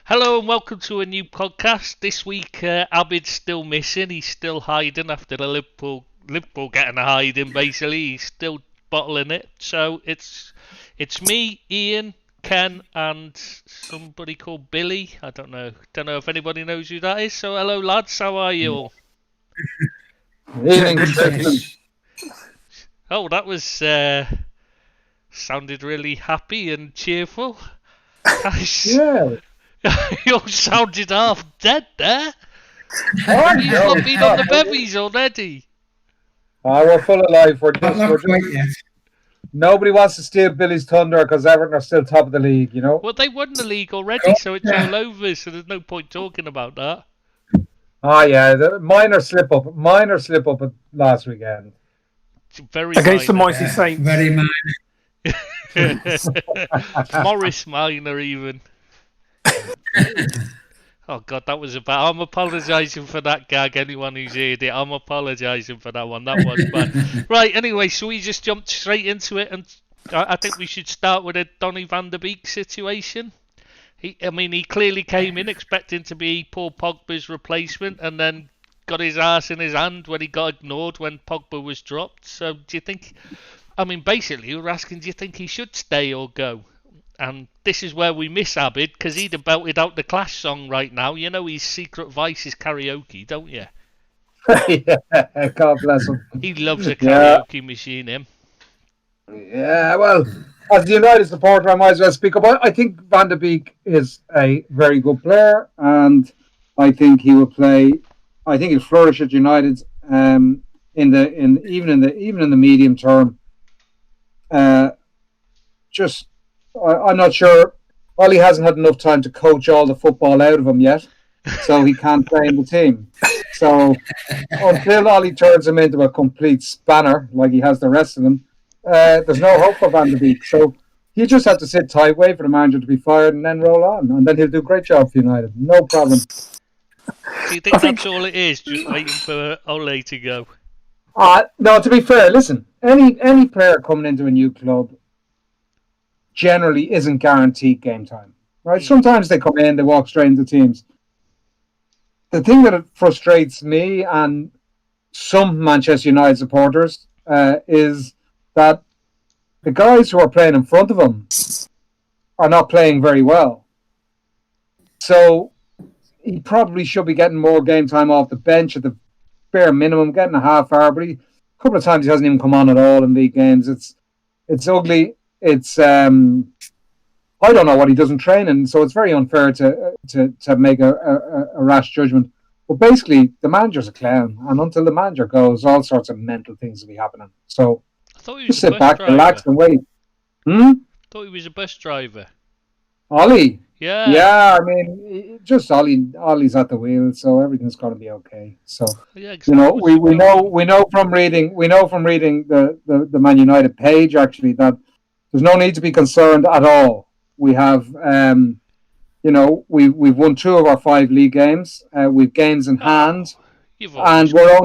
Hello and welcome to a new podcast. This week, Abid's still missing. He's still hiding after the Liverpool getting a hiding. Basically, he's still bottling it. So it's me, Ian, Ken, and somebody called Billy. I don't know if anybody knows who that is. So hello, lads. How are you all? Oh, that was sounded really happy and cheerful. Yeah. You all sounded half dead there. You've not been on the bevies already. We're full of life. Nobody wants to steal Billy's thunder because Everton are still top of the league, you know? Well, they won the league already, so it's all over, so there's no point talking about that. Oh, yeah, the minor slip up last weekend. Very against the mighty Saints. Very minor. Morris Minor, even. Oh God, that was bad. I'm apologising for that gag. Anyone who's heard it, I'm apologising for that one. That was bad. Right. Anyway, so we just jumped straight into it, and I think we should start with a Donny van der Beek situation. He clearly came in expecting to be Paul Pogba's replacement, and then got his arse in his hand when he got ignored when Pogba was dropped. So, do you think? Basically, we're asking, do you think he should stay or go? And this is where we miss Abid, because he'd have belted out the Clash song right now. You know his secret vice is karaoke, don't you? Yeah, God bless him. He loves a karaoke machine, him. Yeah, well, as the United supporter, I might as well speak up. I think Van der Beek is a very good player, and I think he will play. I think he'll flourish at United even in the medium term. I'm not sure. Ollie hasn't had enough time to coach all the football out of him yet, so he can't play in the team. So until Ollie turns him into a complete spanner like he has the rest of them, there's no hope for Van der Beek. So you just have to sit tight, wait for the manager to be fired, and then roll on. And then he'll do a great job for United. No problem. Do you think that's all it is, just waiting for Ole to go? No, to be fair, listen, any player coming into a new club generally isn't guaranteed game time, right? Sometimes they come in, they walk straight into teams. The thing that frustrates me and some Manchester United supporters is that the guys who are playing in front of him are not playing very well. So he probably should be getting more game time off the bench at the bare minimum, getting a half hour, but a couple of times he hasn't even come on at all in league games. It's ugly. It's I don't know what he does in training, so it's very unfair to make a rash judgment. But basically, the manager's a clown, and until the manager goes, all sorts of mental things will be happening. So just sit back, relax, and wait. I thought he was a bus driver. Ollie. Yeah. Just Ollie's at the wheel, so everything's going to be okay. So yeah, exactly. we know from reading the Man United page actually that there's no need to be concerned at all. We have, we've won 2 of our 5 league games. We've games in hand, and we're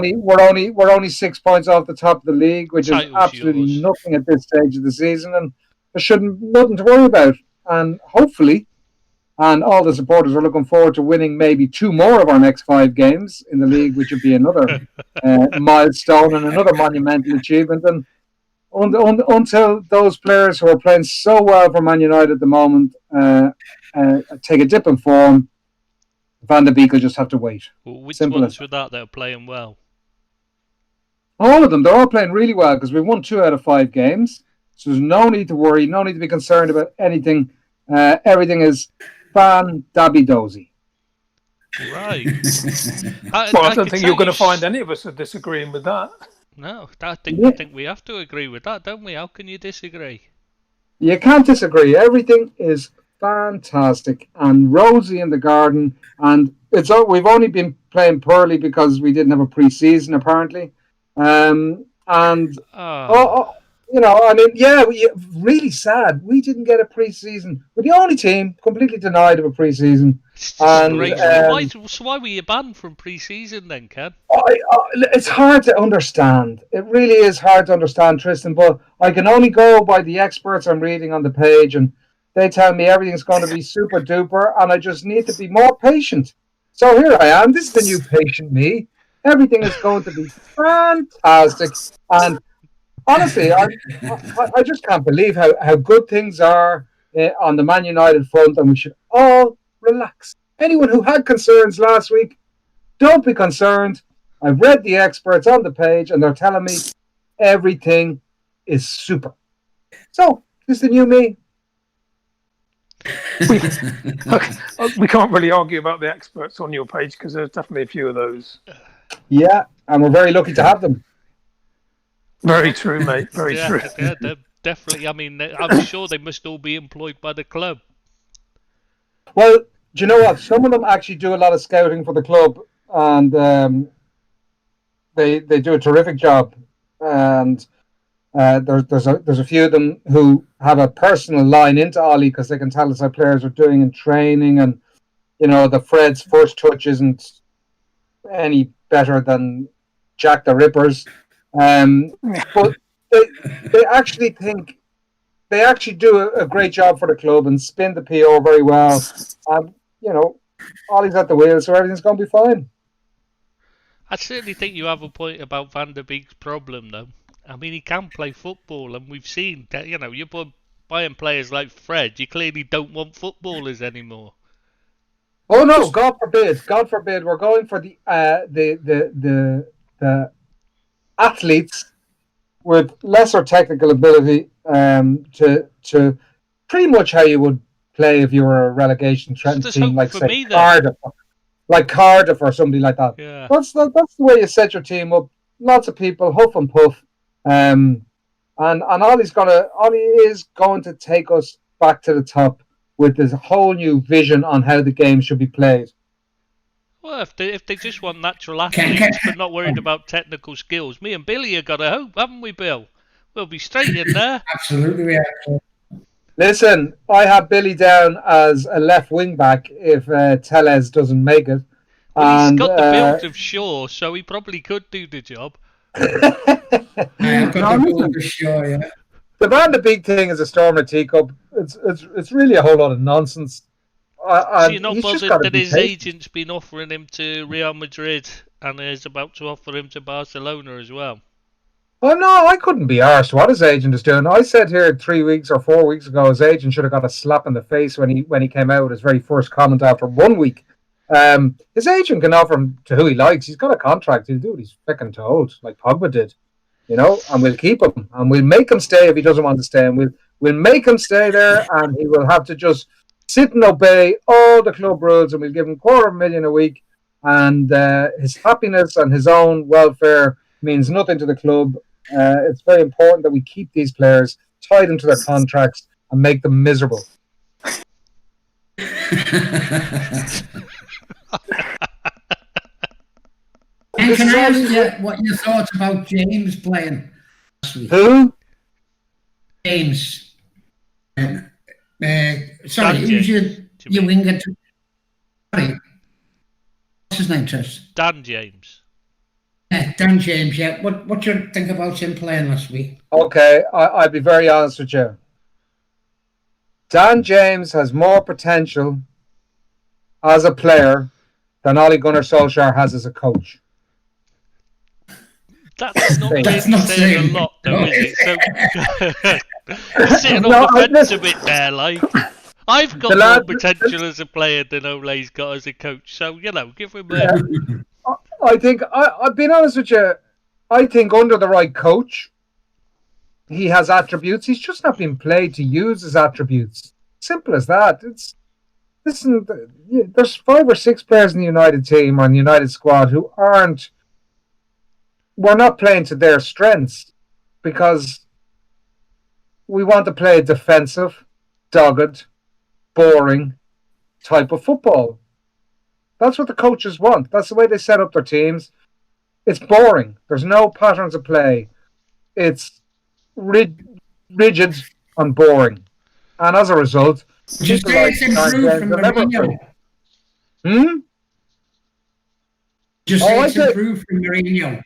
only 6 points off the top of the league, which is absolutely nothing at this stage of the season, and there shouldn't nothing to worry about. And hopefully, and all the supporters are looking forward to winning maybe 2 more of our next 5 games in the league, which would be another milestone and another monumental achievement. And until those players who are playing so well for Man United at the moment take a dip in form, Van der Beek will just have to wait. Well, which ones were that are playing well? All of them. They're all playing really well because we've won 2 out of 5 games. So there's no need to worry, no need to be concerned about anything. Everything is fan-dabby-dozy. Right. I don't think you're going to find any of us are disagreeing with that. No, I think we have to agree with that, don't we? How can you disagree? You can't disagree. Everything is fantastic and rosy in the garden. And we've only been playing poorly because we didn't have a pre-season, apparently. I mean, really sad. We didn't get a preseason. We're the only team completely denied of a preseason. It's And disgraceful. Why were you banned from pre-season then, Ken? it's hard to understand. It really is hard to understand, Tristan. But I can only go by the experts I'm reading on the page, and they tell me everything's going to be super duper, and I just need to be more patient. So here I am. This is the new patient me. Everything is going to be fantastic, and honestly, I just can't believe how good things are on the Man United front, and we should all relax. Anyone who had concerns last week, don't be concerned. I've read the experts on the page, and they're telling me everything is super. So, this is the new me. We can't really argue about the experts on your page because there's definitely a few of those. Yeah, and we're very lucky to have them. Very true, mate. Very true. Yeah, they're definitely. I mean, I'm sure they must all be employed by the club. Well, do you know what? Some of them actually do a lot of scouting for the club, and they do a terrific job. And there's a few of them who have a personal line into Ollie because they can tell us how players are doing in training, and the Fred's first touch isn't any better than Jack the Ripper's. But they actually do a great job for the club and spin the PO very well. And Ollie's at the wheel, so everything's going to be fine. I certainly think you have a point about Van der Beek's problem, though. I mean, he can play football, and we've seen that. You're buying players like Fred. You clearly don't want footballers anymore. Oh no! God forbid! God forbid! We're going for the athletes with lesser technical ability to pretty much how you would play if you were a relegation team like say Cardiff or somebody like that. Yeah. That's the way you set your team up. Lots of people, huff and puff, and Ollie is going to take us back to the top with this whole new vision on how the game should be played. Well, if they just want natural athletes but not worried about technical skills, me and Billy have got a hope, haven't we, Bill? We'll be straight in there. Absolutely, we have. Listen, I have Billy down as a left wing back if Tellez doesn't make it. Well, he's got the build of Shaw, so he probably could do the job. I've got the build of Shaw, yeah. The Van de Beek thing is a storm of teacup. It's really a whole lot of nonsense. So you're not bothered that his agent's been offering him to Real Madrid and is about to offer him to Barcelona as well? Oh no, I couldn't be arsed what his agent is doing. I said here 3 weeks or 4 weeks ago his agent should have got a slap in the face when he came out with his very first comment after 1 week. His agent can offer him to who he likes. He's got a contract. He'll do what he's freaking told, like Pogba did. And we'll keep him, and we'll make him stay if he doesn't want to stay, and we'll make him stay there, and he will have to just sit and obey all the club rules, and we'll give him $250,000 a week, and his happiness and his own welfare means nothing to the club. It's very important that we keep these players, tie them to their contracts, and make them miserable. And can I ask you what you thought about James playing last week? Who? James. Sorry, who's your winger? Sorry. What's his name, Tris? Dan James. Dan James, yeah. What do you think about him playing last week? Okay, I'll be very honest with you. Dan James has more potential as a player than Ole Gunnar Solskjaer has as a coach. That's not really saying a lot, though, is it? So, sitting on the fence a bit there, like. I've got more potential as a player than Ole's got as a coach, so, give him a... I think, I've been honest with you, I think under the right coach, he has attributes. He's just not been played to use his attributes. Simple as that. Listen, there's 5 or 6 players in the United team or in the United squad who we're not playing to their strengths because we want to play a defensive, dogged, boring type of football. That's what the coaches want. That's the way they set up their teams. It's boring. There's no patterns of play. It's rigid and boring. And as a result, Just people say like it's improved from Mourinho. Just say it's improved from Mourinho.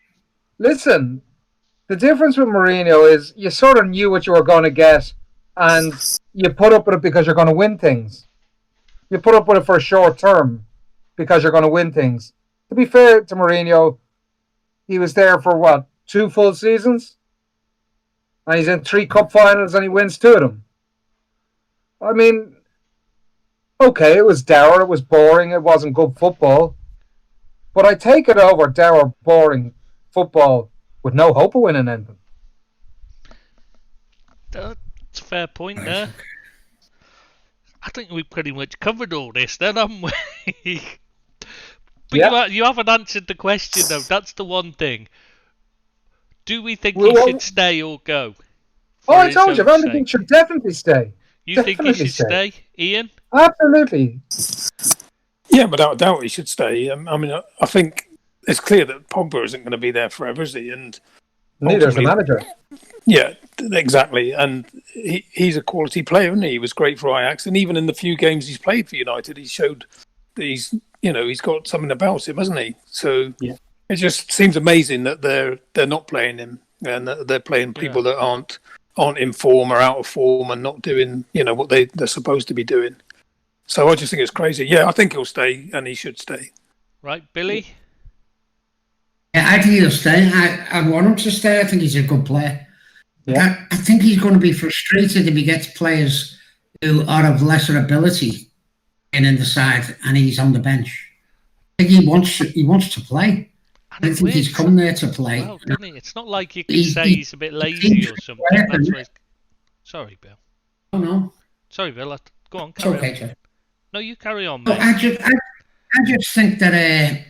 Listen, the difference with Mourinho is you sort of knew what you were going to get, and you put up with it because you're going to win things. You put up with it for a short term because you're going to win things. To be fair to Mourinho, he was there for what, 2 full seasons? And he's in 3 cup finals and he wins 2 of them. I mean, okay, it was dour, it was boring, it wasn't good football. But I take it over dour, boring football with no hope of winning anything. That's a fair point there. I think we pretty much covered all this then, haven't we? But you haven't answered the question though, that's the one thing. Do we think he should stay or go? I told you, Van de Beek should definitely stay. You think he should stay, Ian? Absolutely. Yeah, without a doubt he should stay. I mean, I think it's clear that Pogba isn't going to be there forever, is he? And neither is the manager. Yeah, exactly. And he's a quality player, isn't he? He was great for Ajax, and even in the few games he's played for United, he showed that he's got something about him, hasn't he? So it just seems amazing that they're not playing him, and that they're playing people that aren't in form or out of form and not doing what they're supposed to be doing. So I just think it's crazy. Yeah, I think he'll stay, and he should stay. Right, Billy? Yeah, I think he'll stay. I want him to stay. I think he's a good player. Yeah. I think he's going to be frustrated if he gets players who are of lesser ability in the side and he's on the bench. I think he wants to play. I think he's come there to play. Well, doesn't he? It's not like you can say he's a bit lazy or something. That's what Sorry, Bill. Oh, no. Sorry, Bill. Go on, carry on. Jeff. No, you carry on, mate. I just think that,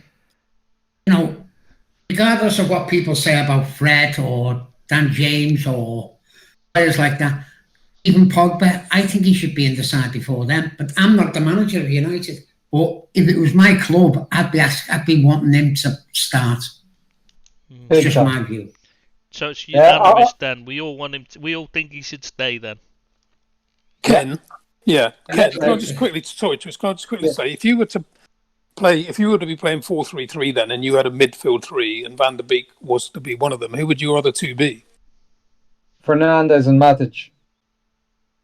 regardless of what people say about Fred or Dan James or players like that, even Pogba, I think he should be in the side before them. But I'm not the manager of United. But if it was my club, I'd be wanting him to start. It's just my view. So it's unanimous then. We all want him. We all think he should stay then. Ken, Ken, can I just quickly say, if you were to be playing 4-3-3 then, and you had a midfield 3, and Van de Beek was to be one of them, who would your other 2 be? Fernandes and Matic.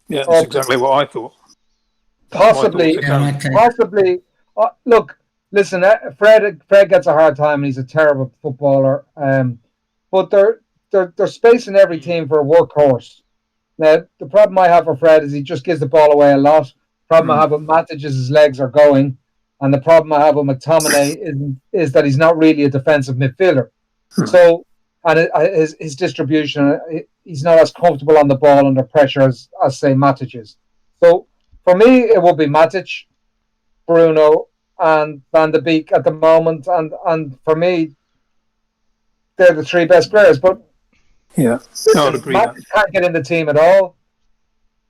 Yeah, that's exactly what I thought. Possibly. Look, listen. Fred gets a hard time, and he's a terrible footballer. But they're spacing every team for a workhorse. Now, the problem I have with Fred is he just gives the ball away a lot. The problem I have with Matic is his legs are going, and the problem I have with McTominay is that he's not really a defensive midfielder. So, and his distribution, he's not as comfortable on the ball under pressure as say Matic is. So, for me, it will be Matic, Bruno, and Van de Beek at the moment, and for me, they're the 3 best players. But yeah, I would agree. Matic can't get in the team at all.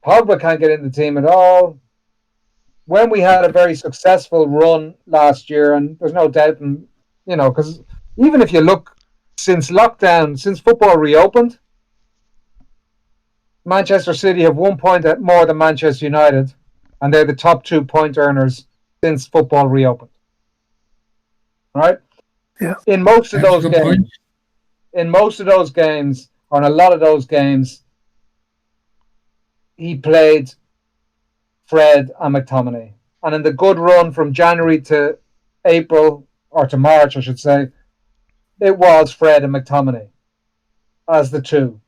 Pogba can't get in the team at all. When we had a very successful run last year, and there's no doubt, because even if you look since lockdown, since football reopened, Manchester City have 1 point more than Manchester United, and they're the top 2 point earners since football reopened. Right? Yeah. In most of those games, or in a lot of those games, he played Fred and McTominay. And in the good run from January to April, or to March, I should say, it was Fred and McTominay as the 2.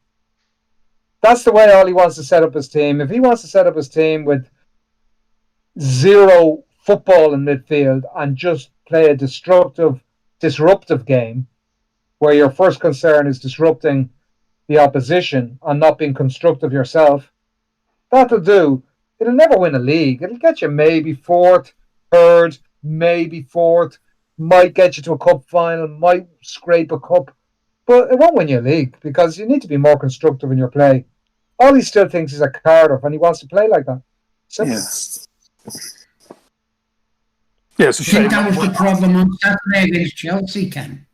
That's the way Ollie wants to set up his team. If he wants to set up his team with 0 football in midfield and just play a disruptive game, where your first concern is disrupting the opposition and not being constructive yourself, that'll do. It'll never win a league. It'll get you maybe 4th, 3rd, maybe 4th, might get you to a cup final, might scrape a cup, but it won't win you a league because you need to be more constructive in your play. Ollie still thinks he's a Cardiff and he wants to play like that. Simple. Yeah, it's a shame. I think that was the problem on Saturday against Chelsea, Ken.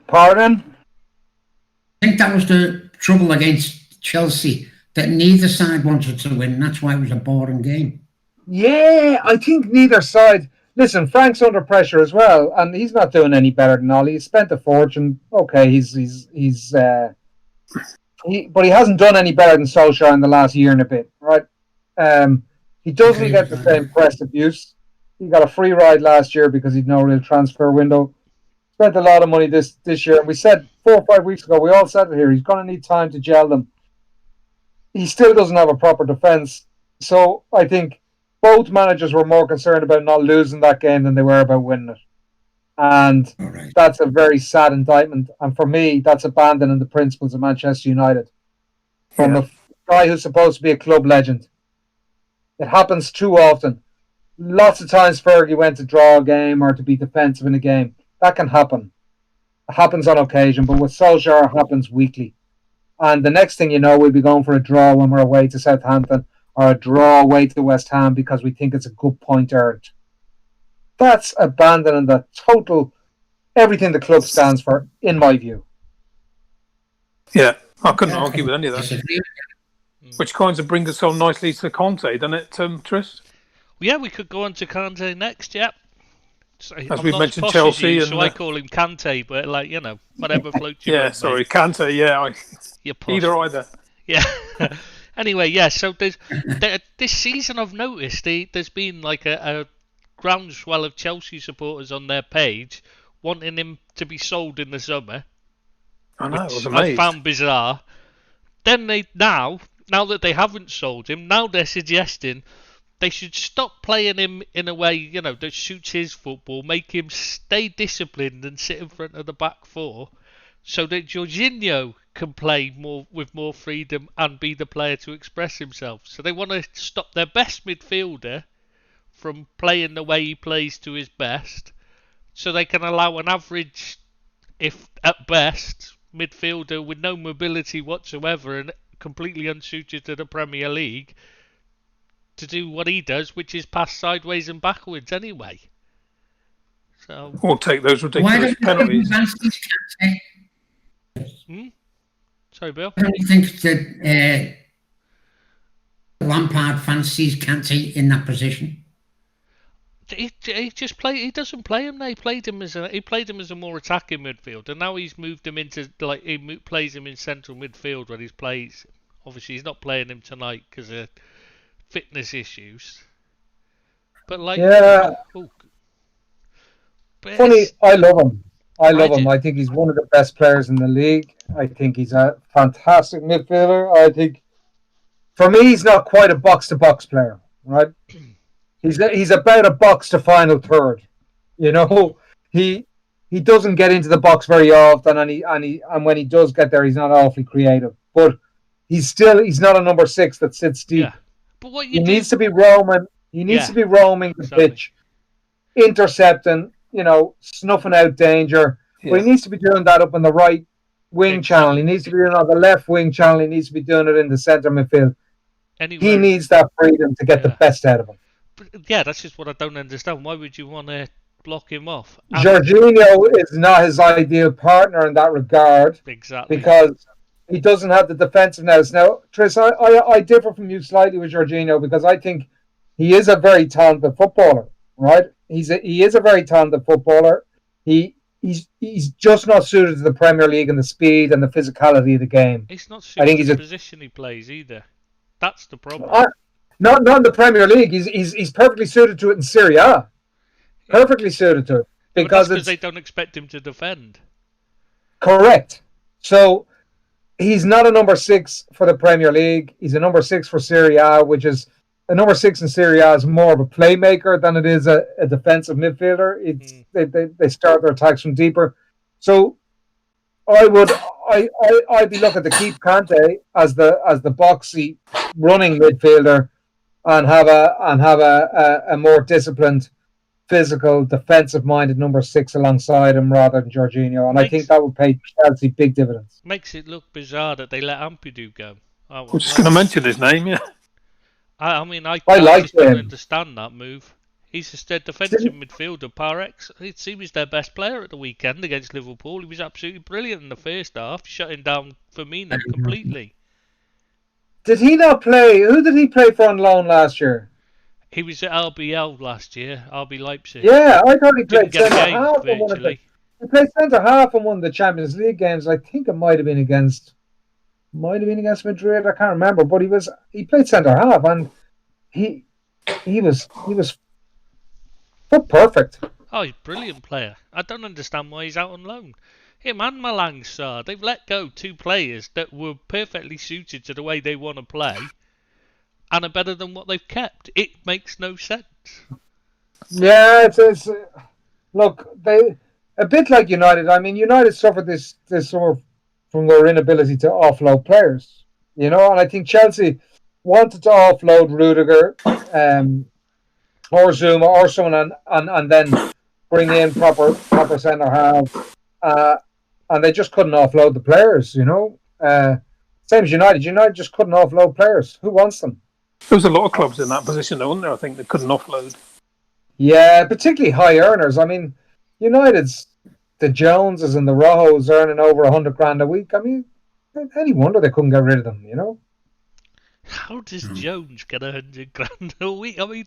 Pardon? I think that was the trouble against Chelsea that neither side wanted to win. That's why it was a boring game. Yeah, I think neither side. Listen, Frank's under pressure as well, and he's not doing any better than Ollie. He spent a fortune. Okay, but he hasn't done any better than Solskjaer in the last year and a bit, right? He doesn't get the same press abuse. He got a free ride last year because he'd no real transfer window. Spent a lot of money this year, and we said 4 or 5 weeks ago, we all said it here, he's going to need time to gel them. He still doesn't have a proper defence, so I think both managers were more concerned about not losing that game than they were about winning it. And that's a very sad indictment. And for me, that's abandoning the principles of Manchester United. From a guy who's supposed to be a club legend. It happens too often. Lots of times Fergie went to draw a game or to be defensive in a game. That can happen. It happens on occasion, but with Solskjaer, it happens weekly. And the next thing you know, we'll be going for a draw when we're away to Southampton or a draw away to West Ham because we think it's a good point earned. That's abandoning the total, everything the club stands for, in my view. Yeah, I couldn't argue with any of that. Which kind of brings us on nicely to Conte, doesn't it, Tris? Yeah, we could go on to Conte next, yeah. As we mentioned, Chelsea. So I call him Kante, but whatever floats your boat. Yeah, sorry, Kante, yeah. Either. Yeah. Anyway, yeah, so this season I've noticed there's been like a groundswell of Chelsea supporters on their page wanting him to be sold in the summer. I know, I was amazed. I found bizarre. Then now that they haven't sold him, now they're suggesting they should stop playing him in a way, that suits his football, make him stay disciplined and sit in front of the back four so that Jorginho can play with more freedom and be the player to express himself. So they want to stop their best midfielder from playing the way he plays to his best so they can allow an average, if at best, midfielder with no mobility whatsoever and completely unsuited to the Premier League to do what he does, which is pass sideways and backwards anyway. So, or take those ridiculous penalties. Sorry, Bill. I don't think that Lampard fancies Kante in that position. He He doesn't play him now. He played him as a more attacking midfielder. Now he's moved him into plays him in central midfield when he plays. Obviously, he's not playing him tonight because of fitness issues. But funny, I love him. I think he's one of the best players in the league. I think he's a fantastic midfielder. I think, for me, he's not quite a box-to-box player, right? He's about a box to final third. He doesn't get into the box very often, and when he does get there, he's not awfully creative. But he's not a number 6 that sits deep. Yeah. But he needs to be roaming. He needs to be roaming the pitch, intercepting, snuffing out danger. Yeah. But he needs to be doing that up on the right wing channel. He needs to be doing it on the left wing channel. He needs to be doing it in the centre midfield. He needs that freedom to get the best out of him. But that's just what I don't understand. Why would you want to block him off? Jorginho is not his ideal partner in that regard. Exactly. Because he doesn't have the defensiveness. Now, Tris, I differ from you slightly with Jorginho because I think he is a very talented footballer, right? He is a very talented footballer. He's just not suited to the Premier League and the speed and the physicality of the game. He's not suited to the position he plays either. That's the problem. Not in the Premier League. He's perfectly suited to it in Serie A. Perfectly suited to it because they don't expect him to defend. Correct. So he's not a number 6 for the Premier League. He's a number 6 for Serie A, which is a number 6 in Serie A is more of a playmaker than it is a defensive midfielder. They start their attacks from deeper. So I'd be looking to keep Kante as the boxy running midfielder and have a more disciplined, physical, defensive-minded number 6 alongside him rather than Jorginho, and I think that would pay Chelsea big dividends. Makes it look bizarre that they let Ampadu go. I was just going to mention his name, yeah. I like don't understand that move. He's just a defensive midfielder par excellence. He was their best player at the weekend against Liverpool. He was absolutely brilliant in the first half, shutting down Firmino completely. Did he not play? Who did he play for on loan last year? He was at RBL last year, RB Leipzig. Yeah, I thought he Didn't played get a centre game, half in one of the. virtually. He played centre half in one of the Champions League games. I think it might have been against Madrid. I can't remember, but he played centre half and he was foot perfect. Oh, he's a brilliant player. I don't understand why he's out on loan. Him and Malang Sarr, they've let go 2 players that were perfectly suited to the way they want to play and are better than what they've kept. It makes no sense. Yeah, it's look, they a bit like United. I mean, United suffered this summer from their inability to offload players. And I think Chelsea wanted to offload Rudiger, or Zuma, or someone, and then bring in proper centre half, and they just couldn't offload the players. Same as United. United just couldn't offload players. Who wants them? There was a lot of clubs in that position, though, weren't there? I think they couldn't offload. Yeah, particularly high earners. I mean, United's the Joneses and the Rojos earning over 100 grand a week. I mean, any wonder they couldn't get rid of them. How does Jones get 100 grand a week? I mean,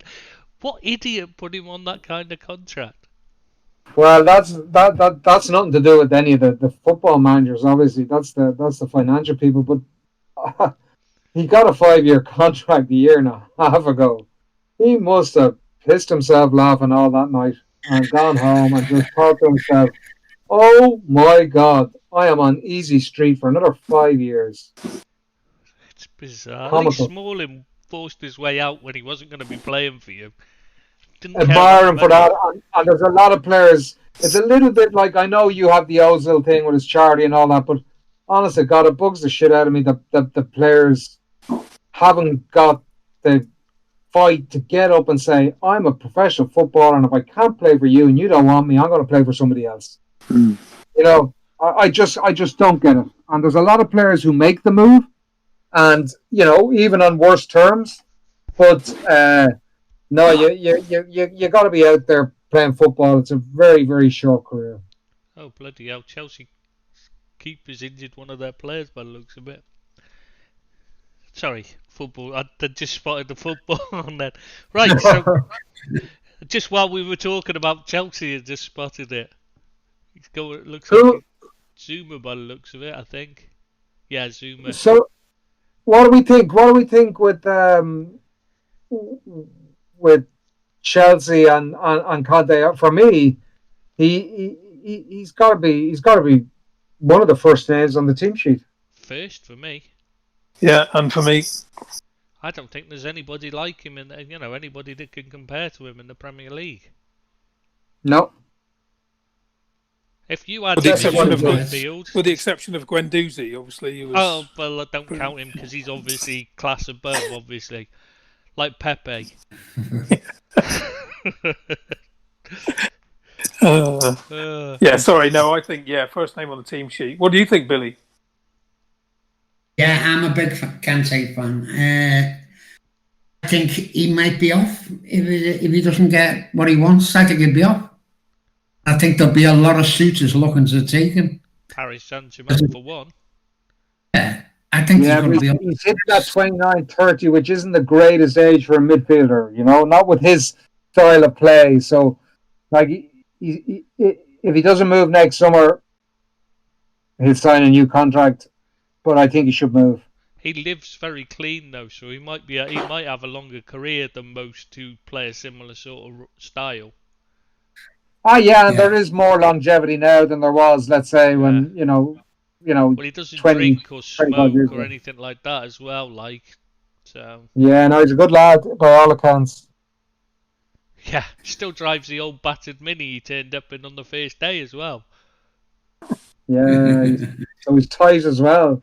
what idiot put him on that kind of contract? Well, that's nothing to do with any of the football managers. Obviously, that's the financial people. But he got a 5-year contract a year and a half ago. He must have pissed himself laughing all that night and gone home and just thought to himself, "Oh my God, I am on easy street for another 5 years." It's bizarre. At Comical. least Smalling forced his way out when he wasn't going to be playing for you. Admire him for that. And there's a lot of players. It's a little bit like, I know you have the Ozil thing with his charity and all that, but honestly, God, it bugs the shit out of me that the players haven't got the fight to get up and say, "I'm a professional footballer, and if I can't play for you and you don't want me, I'm going to play for somebody else." I just don't get it. And there's a lot of players who make the move, and even on worse terms. But no, you got to be out there playing football. It's a very, very short career. Oh bloody hell! Chelsea keepers injured one of their players by the looks of it. Sorry, football. I just spotted the football on that. Right, so just while we were talking about Chelsea, I just spotted it. It looks like Zuma by the looks of it, I think. Yeah, Zuma. So, what do we think? What do we think with Chelsea and Conte? For me, he's got to be one of the first names on the team sheet. First for me. Yeah, and for me, I don't think there's anybody like him in anybody that can compare to him in the Premier League. No. If you had with the exception of midfield, with the exception of Guendouzi, obviously he was. Oh well, I don't count him because he's obviously class above, obviously, like Pepe. Yeah, sorry, no, I think first name on the team sheet. What do you think, Billy? Yeah, I'm a big Kante fan. I think he might be off if he doesn't get what he wants. I think he'll be off. I think there'll be a lot of suitors looking to take him. Paris Saint-Germain for one. Yeah, I think he's going to be off. He's hitting that 29, 30, which isn't the greatest age for a midfielder. Not with his style of play. So, like, if he doesn't move next summer, he'll sign a new contract. But I think he should move. He lives very clean though, so he might have a longer career than most who play a similar sort of style. And there is more longevity now than there was, let's say, when Well, he doesn't drink or smoke or anything like that as well, so. Yeah, no, he's a good lad by all accounts. Yeah, still drives the old battered Mini he turned up in on the first day as well. Yeah, so he's tight as well.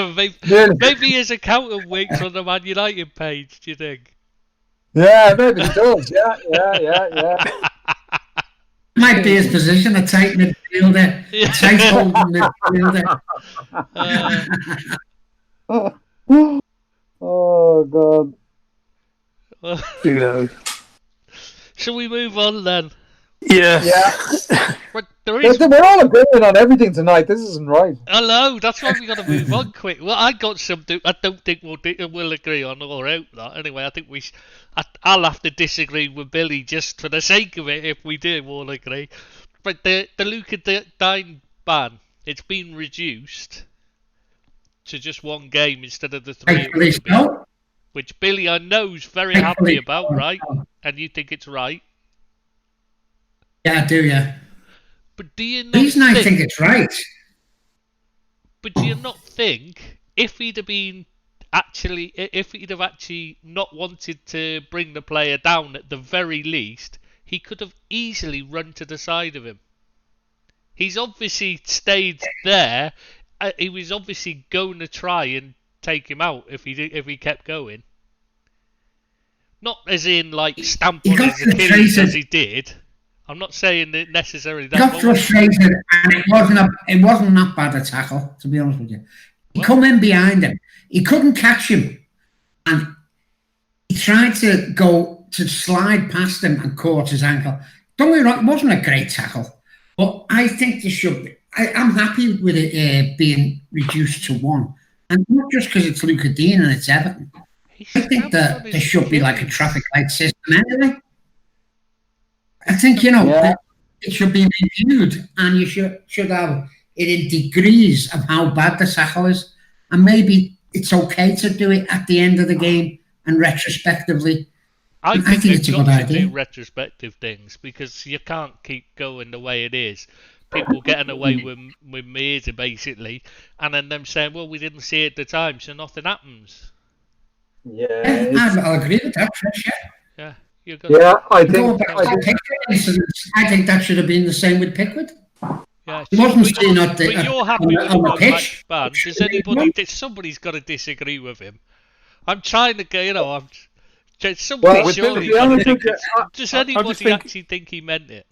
maybe his accountant works on the Man United page, do you think? Yeah, maybe he does. Yeah. Might be his position, a tight midfielder, a tight holding midfielder. Oh, God. Who knows? Shall we move on then? Yeah. But there is. We're all agreeing on everything tonight. This isn't right. Hello, that's why we got to move on quick. Well, I got something I don't think we'll agree on or out that. Anyway, I think I'll have to disagree with Billy just for the sake of it if we do all agree. But the Luca Dine ban, it's been reduced to just one game instead of the 3 it would have been. Which Billy I know's very happy about, right? And you think it's right. Yeah, I do, yeah. But do you not The reason I think it's right. But do you not think if he'd have actually not wanted to bring the player down at the very least, he could have easily run to the side of him. He's obviously stayed there. He was obviously going to try and take him out if he kept going. Not as in like stamp on his Achilles as he did. I'm not saying that necessarily that. He got frustrated, and it wasn't that bad a tackle, to be honest with you. He come in behind him. He couldn't catch him, and he tried to go to slide past him and caught his ankle. Don't get me wrong, it wasn't a great tackle, but I think there should be. I'm happy with it being reduced to 1, and not just because it's Luca Dean and it's Everton. I think that there should be like a traffic light system anyway. I think, it should be reviewed, and you should have it in degrees of how bad the tackle is. And maybe it's okay to do it at the end of the game and retrospectively. I think it's a good idea. Do retrospective things because you can't keep going the way it is. People getting away with murder, basically, and then them saying, well, we didn't see it at the time, so nothing happens. Yeah. I'll agree with that, Chris, yeah. I think that should have been the same with Pickford. Yeah, he wasn't seen but you're happy with the pitch. Ban. Does anybody? Somebody's got to disagree with him. I'm trying to get. Does anybody actually think he meant it?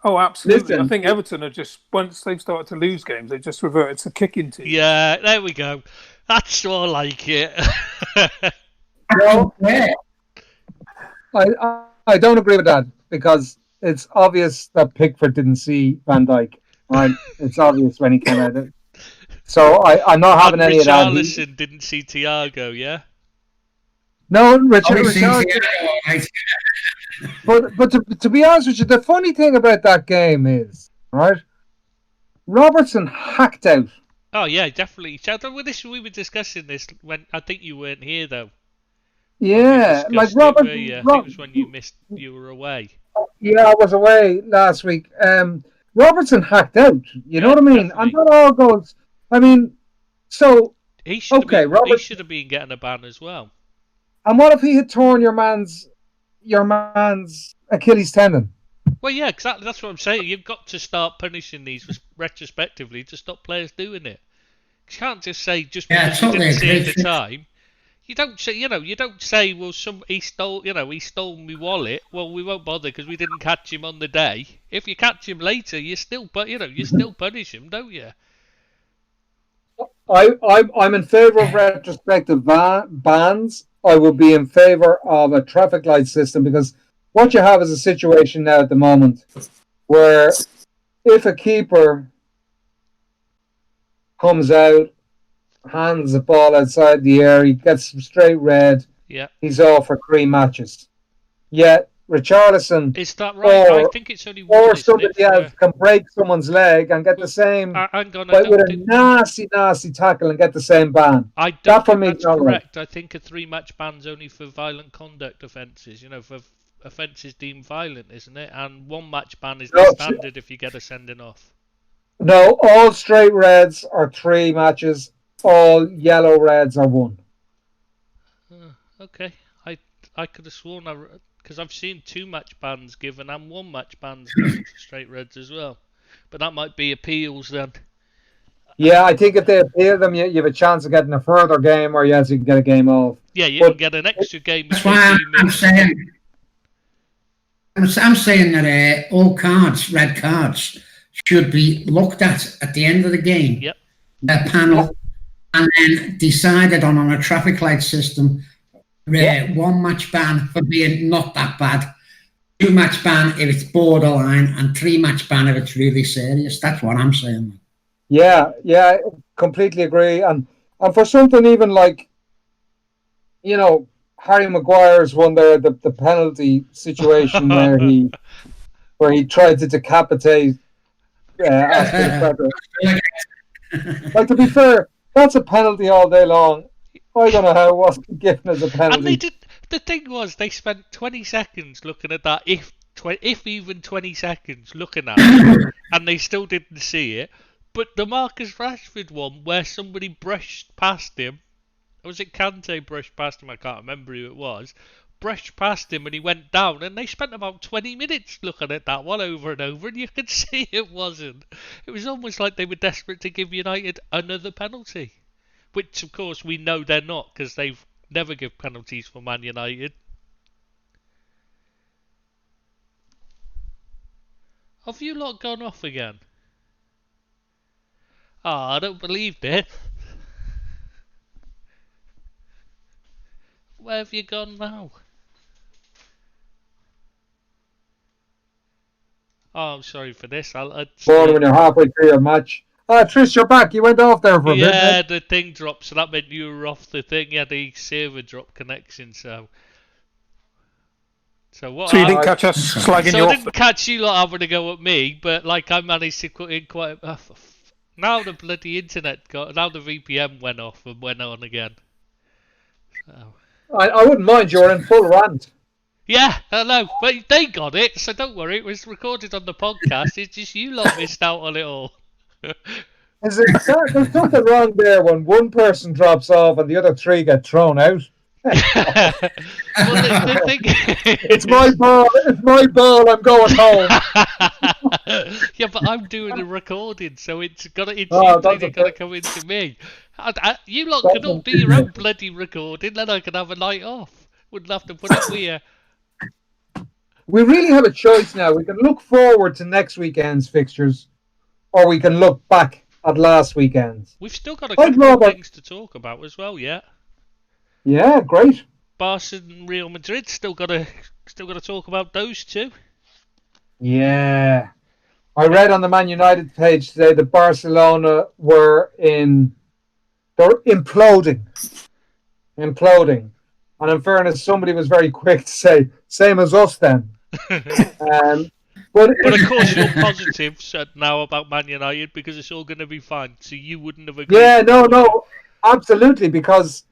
Oh, absolutely. Listen, I think Everton are just, once they've started to lose games, they just reverted to kicking team. Yeah, there we go. That's more like it. No, I don't agree with that because it's obvious that Pickford didn't see Van Dijk. Right? It's obvious when he came out. So I'm not having any of that. Richarlison didn't see Thiago, yeah? No, Richarlison. But to be honest with you, the funny thing about that game is, right? Robertson hacked out. Oh yeah, definitely. We were discussing this when I think you weren't here though. Yeah, like Robert. I think it was when you were away. Yeah, I was away last week. Robertson hacked out. You know what I mean? Definitely. And that all goes. I mean, so he should have been getting a ban as well. And what if he had torn your man's Achilles tendon? Well, yeah, exactly. That's what I'm saying. You've got to start punishing these retrospectively to stop players doing it. You can't just say just because you didn't see it at the time. You don't say, you don't say, well, he stole my wallet. Well, we won't bother because we didn't catch him on the day. If you catch him later, you still punish him, don't you? I'm in favour of retrospective bans. I will be in favour of a traffic light system because what you have is a situation now at the moment where if a keeper comes out, hands the ball outside the area, he gets some straight red, he's off for 3 matches. Yet Richarlison is that right? I think it's only one. Or somebody else can break someone's leg and get the same with a nasty tackle and get the same ban. I don't think that's correct. I think a 3-match ban's only for violent conduct offences, for offences deemed violent, isn't it? And 1-match ban is the standard if you get a sending off. No, all straight reds are 3 matches. All yellow reds are 1. Okay, I could have sworn because I've seen 2-match bans given and 1-match bans given for straight reds as well. But that might be appeals then. Yeah, I think if they appeal them, you have a chance of getting a further game, or yes, you can get a game off. Yeah, you can get an extra game. That's why I'm saying that all red cards, should be looked at the end of the game. Yep. The panel, and then decided on a traffic light system. 1-match ban for being not that bad, 2-match ban if it's borderline, and 3-match ban if it's really serious. That's what I'm saying. Yeah, completely agree. And for something even like, Harry Maguire's one there, the penalty situation where he tried to decapitate Aspilicueta. Like, to be fair, that's a penalty all day long. I don't know how it wasn't given as a penalty. And they did. The thing was, they spent 20 seconds looking at that, if even 20 seconds looking at it, and they still didn't see it. But the Marcus Rashford one, where somebody brushed past him, or was it Kante brushed past him? I can't remember who it was. Brushed past him and he went down, and they spent about 20 minutes looking at that one over and over, and you could see it wasn't. It was almost like they were desperate to give United another penalty, which of course we know they're not, because they've never give penalties for Man United. Have you lot gone off again? Ah, I don't believe it. Where have you gone now? Oh, I'm sorry for this. Born when you're halfway through your match. Ah, Trish, you're back. You went off there for a bit. Yeah, the thing dropped, so that meant you were off the thing. Yeah, the server drop connection, so what? So you didn't catch us slagging you off? I didn't catch you lot having to go at me, but like I managed to put in quite. Now the bloody internet now the VPN went off and went on again. So. I wouldn't mind. You're in full rant. Yeah, I know, but they got it, so don't worry. It was recorded on the podcast. It's just you lot missed out on it all. There's nothing wrong there when one person drops off and the other three get thrown out. Well, the thing it's my ball. It's my ball. I'm going home. Yeah, but I'm doing the recording, so it's got to come into me. You lot can all do your own bloody recording, then I can have a night off. Wouldn't have to put it with you. We really have a choice now. We can look forward to next weekend's fixtures, or we can look back at last weekend's. We've still got a couple of things to talk about as well, yeah. Yeah, great. Barca and Real Madrid still got to talk about those two. Yeah, I read on the Man United page today that Barcelona they're imploding. And in fairness, somebody was very quick to say, same as us then. But of course, you're positive now about Man United because it's all going to be fine. So you wouldn't have agreed. Yeah, no, absolutely. Because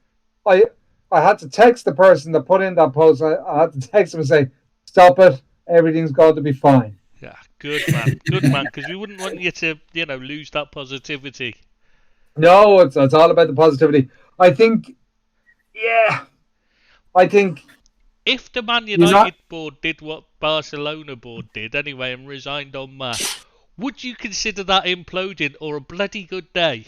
I had to text the person that put in that post. I had to text him and say, stop it. Everything's going to be fine. Yeah, good man. Because we wouldn't want you to, lose that positivity. No, it's all about the positivity. I think if the Man United board did what Barcelona board did anyway and resigned en masse, would you consider that imploding or a bloody good day?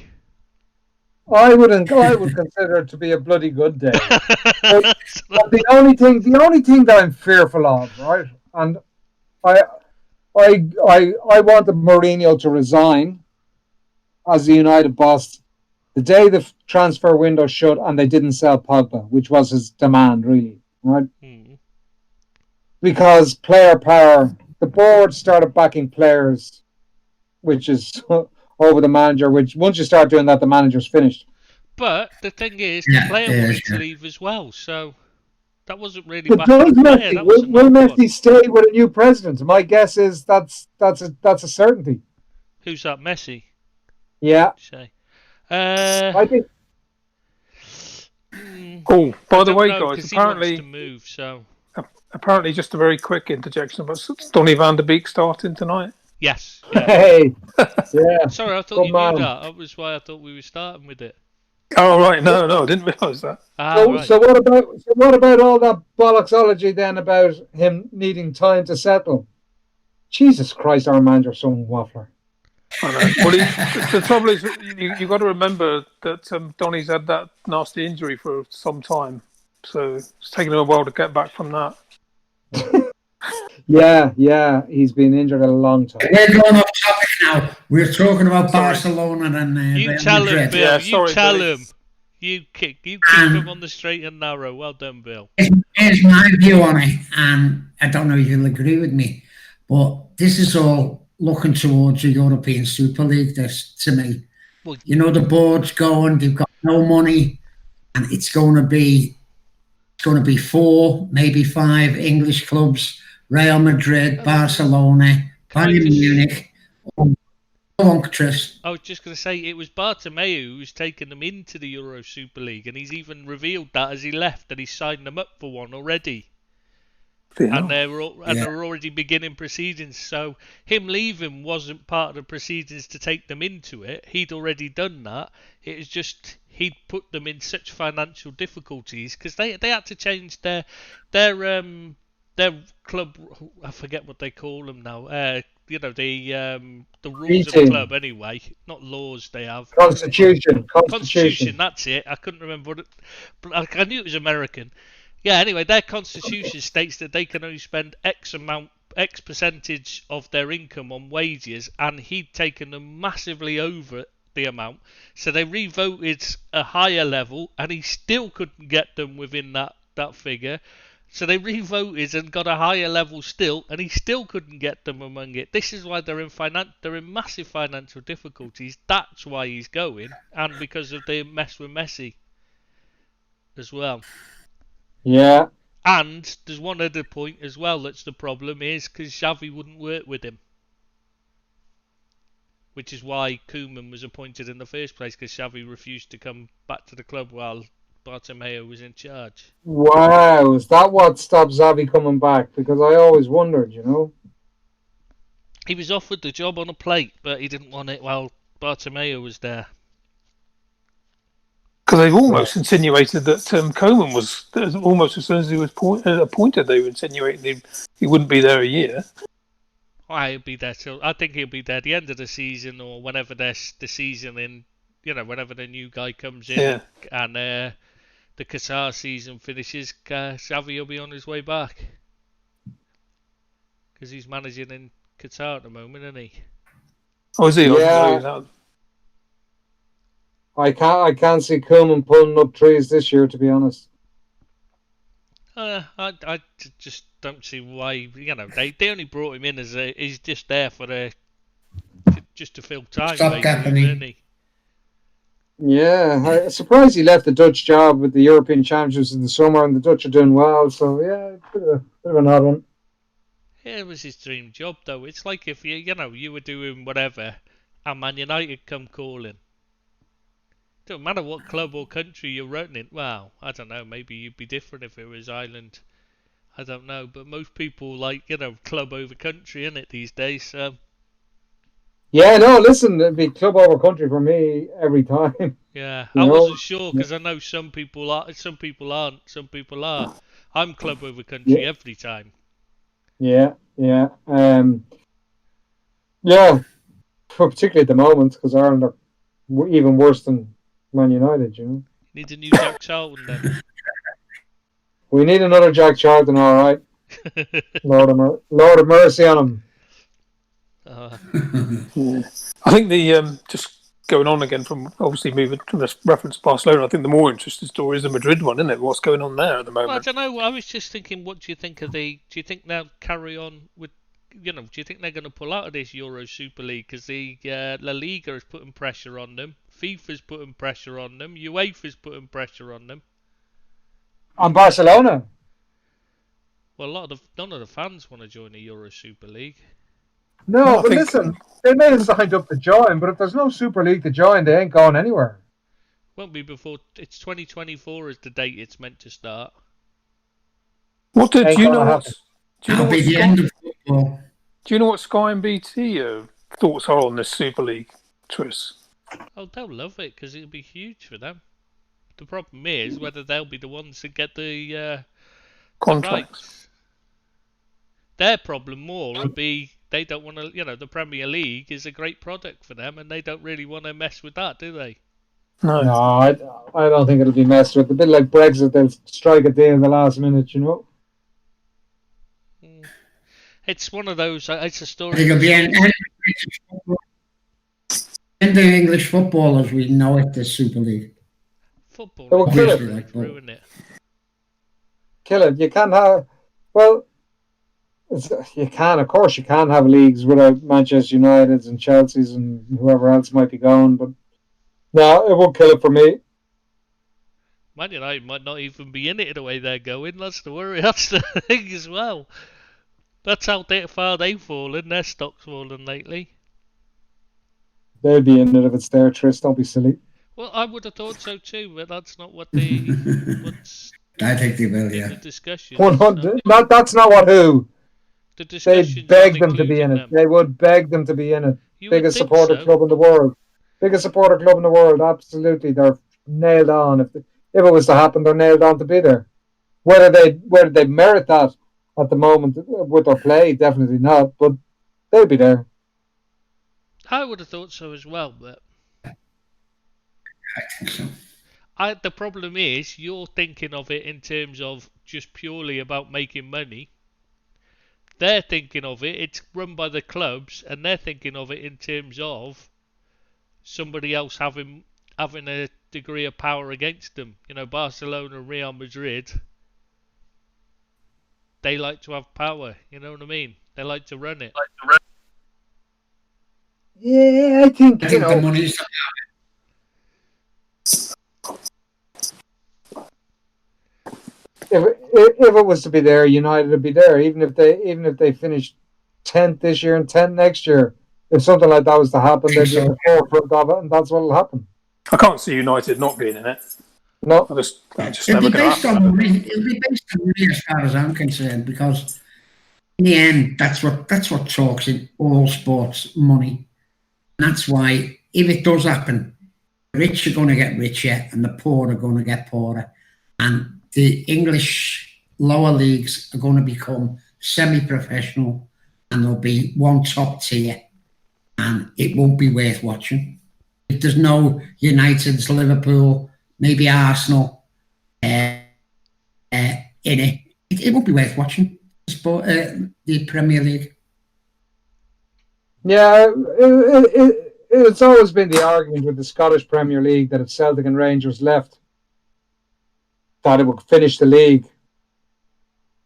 I would consider it to be a bloody good day. but the only thing that I'm fearful of, right? And I wanted Mourinho to resign as the United boss the day the transfer window shut and they didn't sell Pogba, which was his demand, really, right? Because player power, the board started backing players, which is over the manager, which once you start doing that, the manager's finished. But the thing is, the player wanted to leave as well, so that wasn't really but does Messi, will Messi stay with a new president? My guess is that's a certainty. Who's that, Messi? Yeah. I think. Oh, by the way, guys, apparently, to move, so. Apparently, just a very quick interjection, but Donny van de Beek starting tonight? Yes. Yeah. Hey. Yeah. Sorry, I thought you knew that. That was why I thought we were starting with it. Oh, right. No, I didn't realise that. Right. So what about all that bollocksology then about him needing time to settle? Jesus Christ, our manager's some waffler. I know. Well, the trouble is, you got to remember that Donny's had that nasty injury for some time, so it's taken him a while to get back from that. Yeah, he's been injured a long time. We're going off topic now. We're talking about Barcelona and you tell Madrid. him, Bill. You tell him. You keep him on the straight and narrow. Well done, Bill. Is Here's my view on it, and I don't know if you'll agree with me, but this is all looking towards a European Super League. This to me, Well, the board's going; they've got no money, and it's going to be 4, maybe 5 English clubs: Real Madrid, Barcelona, Bayern Munich. I was just going to say, it was Bartomeu who's taken them into the Euro Super League, and he's even revealed that as he left, that he's signed them up for one already. And they're already beginning proceedings. So him leaving wasn't part of the proceedings to take them into it. He'd already done that. It was just he'd put them in such financial difficulties because they had to change their club. I forget what they call them now. The rules of the club anyway, not laws. They have Constitution. That's it. I couldn't remember what it, but I knew it was American. Yeah, anyway, their constitution states that they can only spend X percentage of their income on wages, and he'd taken them massively over the amount. So they re-voted a higher level, and he still couldn't get them within that figure. So they re-voted and got a higher level still, and he still couldn't get them among it. This is why they're in massive financial difficulties. That's why he's going, and because of the mess with Messi as well. Yeah. And there's one other point as well that's the problem is because Xavi wouldn't work with him. Which is why Koeman was appointed in the first place, because Xavi refused to come back to the club while Bartomeu was in charge. Wow, is that what stopped Xavi coming back? Because I always wondered, He was offered the job on a plate, but he didn't want it while Bartomeu was there. Because they've almost insinuated that Koeman was, almost as soon as he was appointed, they were insinuating he wouldn't be there a year. I think he'll be there at the end of the season, or whenever the season in, whenever the new guy comes in, and the Qatar season finishes, Xavi will be on his way back. Because he's managing in Qatar at the moment, isn't he? Oh, is he? Yeah. I can't see Koeman pulling up trees this year, to be honest. I just don't see why. They only brought him in as he's just there for just to fill time, basically, isn't he? Yeah, I'm surprised he left the Dutch job with the European Championships in the summer, and the Dutch are doing well. So yeah, bit of an odd one. Yeah, it was his dream job, though. It's like if you were doing whatever, and Man United come calling. Don't matter what club or country you're running. Well, I don't know. Maybe you'd be different if it was Ireland. I don't know. But most people like club over country, isn't it, these days? So. Yeah, no. Listen, it'd be club over country for me every time. Yeah, I wasn't sure because I know some people are, some people aren't, some people are. I'm club over country every time. Yeah. Yeah, particularly at the moment because Ireland are even worse than Man United, Need a new Jack Charlton then. We need another Jack Charlton, all right. Lord of mercy on him. I think the just going on again from obviously moving to this reference to Barcelona. I think the more interesting story is the Madrid one, isn't it? What's going on there at the moment? Well, I don't know. I was just thinking, what do you think of do you think they'll carry on with? Do you think they're going to pull out of this Euro Super League because the La Liga is putting pressure on them, FIFA's putting pressure on them, UEFA's putting pressure on them. On Barcelona? Well, none of the fans want to join the Euro Super League. No, but listen, they may have signed up to join, but if there's no Super League to join, they ain't going anywhere. Won't be before it's 2024 is the date it's meant to start. What do you know? Do you know what Sky and BT thoughts are on this Super League, Tris? Oh, they'll love it because it'll be huge for them. The problem is whether they'll be the ones that get the contracts. Their problem more would be they don't want to. The Premier League is a great product for them, and they don't really want to mess with that, do they? No, I don't think it'll be messed with. A bit like Brexit, they'll strike at the end of the last minute, It's one of those. It's a story. It'll be in the English football as we know it, the Super League. Football, ruin it. kill it. You can't have. Well, you can, of course, you can have leagues without Manchester Uniteds and Chelsea's and whoever else might be going, but no, it won't kill it for me. Man United might not even be in it the way they're going. That's the worry. That's the thing as well. That's how far they've fallen. Their stock's fallen lately. They'll be in it if it's their Tris. Don't be silly. Well, I would have thought so too, but that's not what they. What's I think they will, in yeah. the discussion? 100. That's not what who. The They'd discussion beg them to be in it. They would beg them to be in it. You would Biggest think supporter so. club in the world. Biggest supporter club in the world. Absolutely, they're nailed on. If it was to happen, they're nailed on to be there. Whether they merit that at the moment with their play, definitely not. But they'll be there. I would have thought so as well, but I think so. the problem is you're thinking of it in terms of just purely about making money. They're thinking of it, it's run by the clubs, and they're thinking of it in terms of somebody else having a degree of power against them. You know, Barcelona, Real Madrid, they like to have power, you know what I mean? They like to run it. Yeah, I think the money's if it was to be there, United would be there. Even if they finish 10th this year and 10th next year, if something like that was to happen, they'd be at the forefront of it, and that's what will happen. I can't see United not being in it. No, just it'll never be going based to on happen. money. It'll be based on money as far as I'm concerned, because in the end, that's what talks in all sports, money. And that's why if it does happen, the rich are going to get richer and the poor are going to get poorer, and the English lower leagues are going to become semi-professional, and there'll be one top tier, and it won't be worth watching. If there's no United's, Liverpool, maybe Arsenal in it won't be worth watching. The Premier League. yeah, it's always been the argument with the Scottish Premier League that if Celtic and Rangers left, that it would finish the league.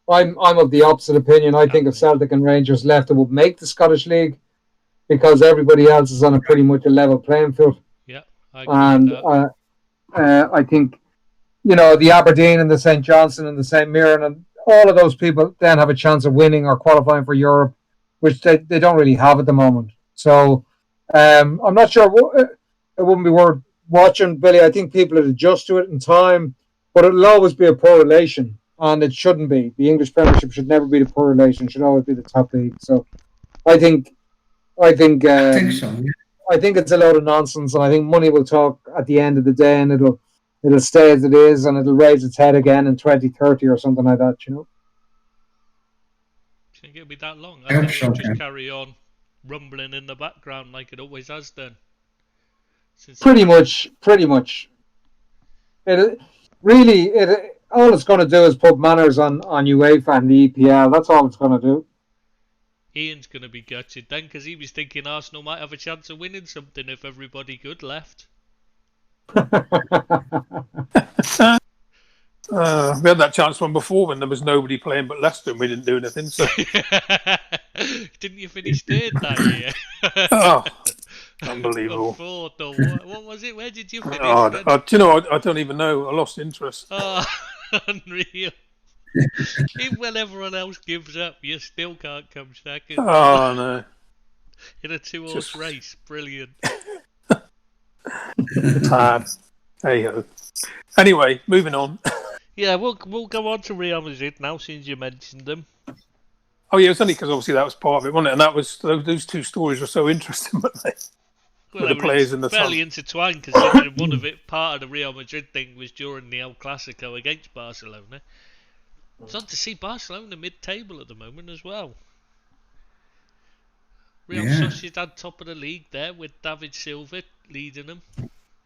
I'm of the opposite opinion. I think if Celtic and Rangers left, it would make the Scottish League because everybody else is on a pretty much a level playing field. Yeah, I agree with that. I think, the Aberdeen and the St. Johnstone and the St. Mirren and all of those people then have a chance of winning or qualifying for Europe, which they don't really have at the moment. So I'm not sure. It wouldn't be worth watching, Billy. I think people would adjust to it in time, but it'll always be a poor relation, and it shouldn't be. The English Premiership should never be the poor relation. It should always be the top league. So I think I think so. Yeah. I think it's a load of nonsense, and I think money will talk at the end of the day, and it'll stay as it is, and it'll raise its head again in 2030 or something like that. Do you think it'll be that long? I I hope think so, it'll just yeah. carry on rumbling in the background like it always has done. Pretty much. It all it's going to do is put manners on UEFA and the EPL. That's all it's going to do. Ian's going to be gutted then because he was thinking Arsenal might have a chance of winning something if everybody good left. We had that chance one before when there was nobody playing but Leicester and we didn't do anything. So. Didn't you finish third that year? Oh, unbelievable. Or fourth or what was it? Where did you finish? Do you know, I don't even know. I lost interest. Oh, unreal. Even when everyone else gives up, you still can't come second. Oh, no. In a two-horse race. Brilliant. Sad. Hey-ho. Anyway, moving on. Yeah, we'll go on to Real Madrid now since you mentioned them. Oh, yeah, it was only because obviously that was part of it, wasn't it? And that was those two stories were so interesting, weren't they? Well, the players in the fairly intertwined considering one of it, part of the Real Madrid thing was during the El Clasico against Barcelona. It's odd to see Barcelona mid-table at the moment as well. Real Sociedad top of the league there with David Silva leading them.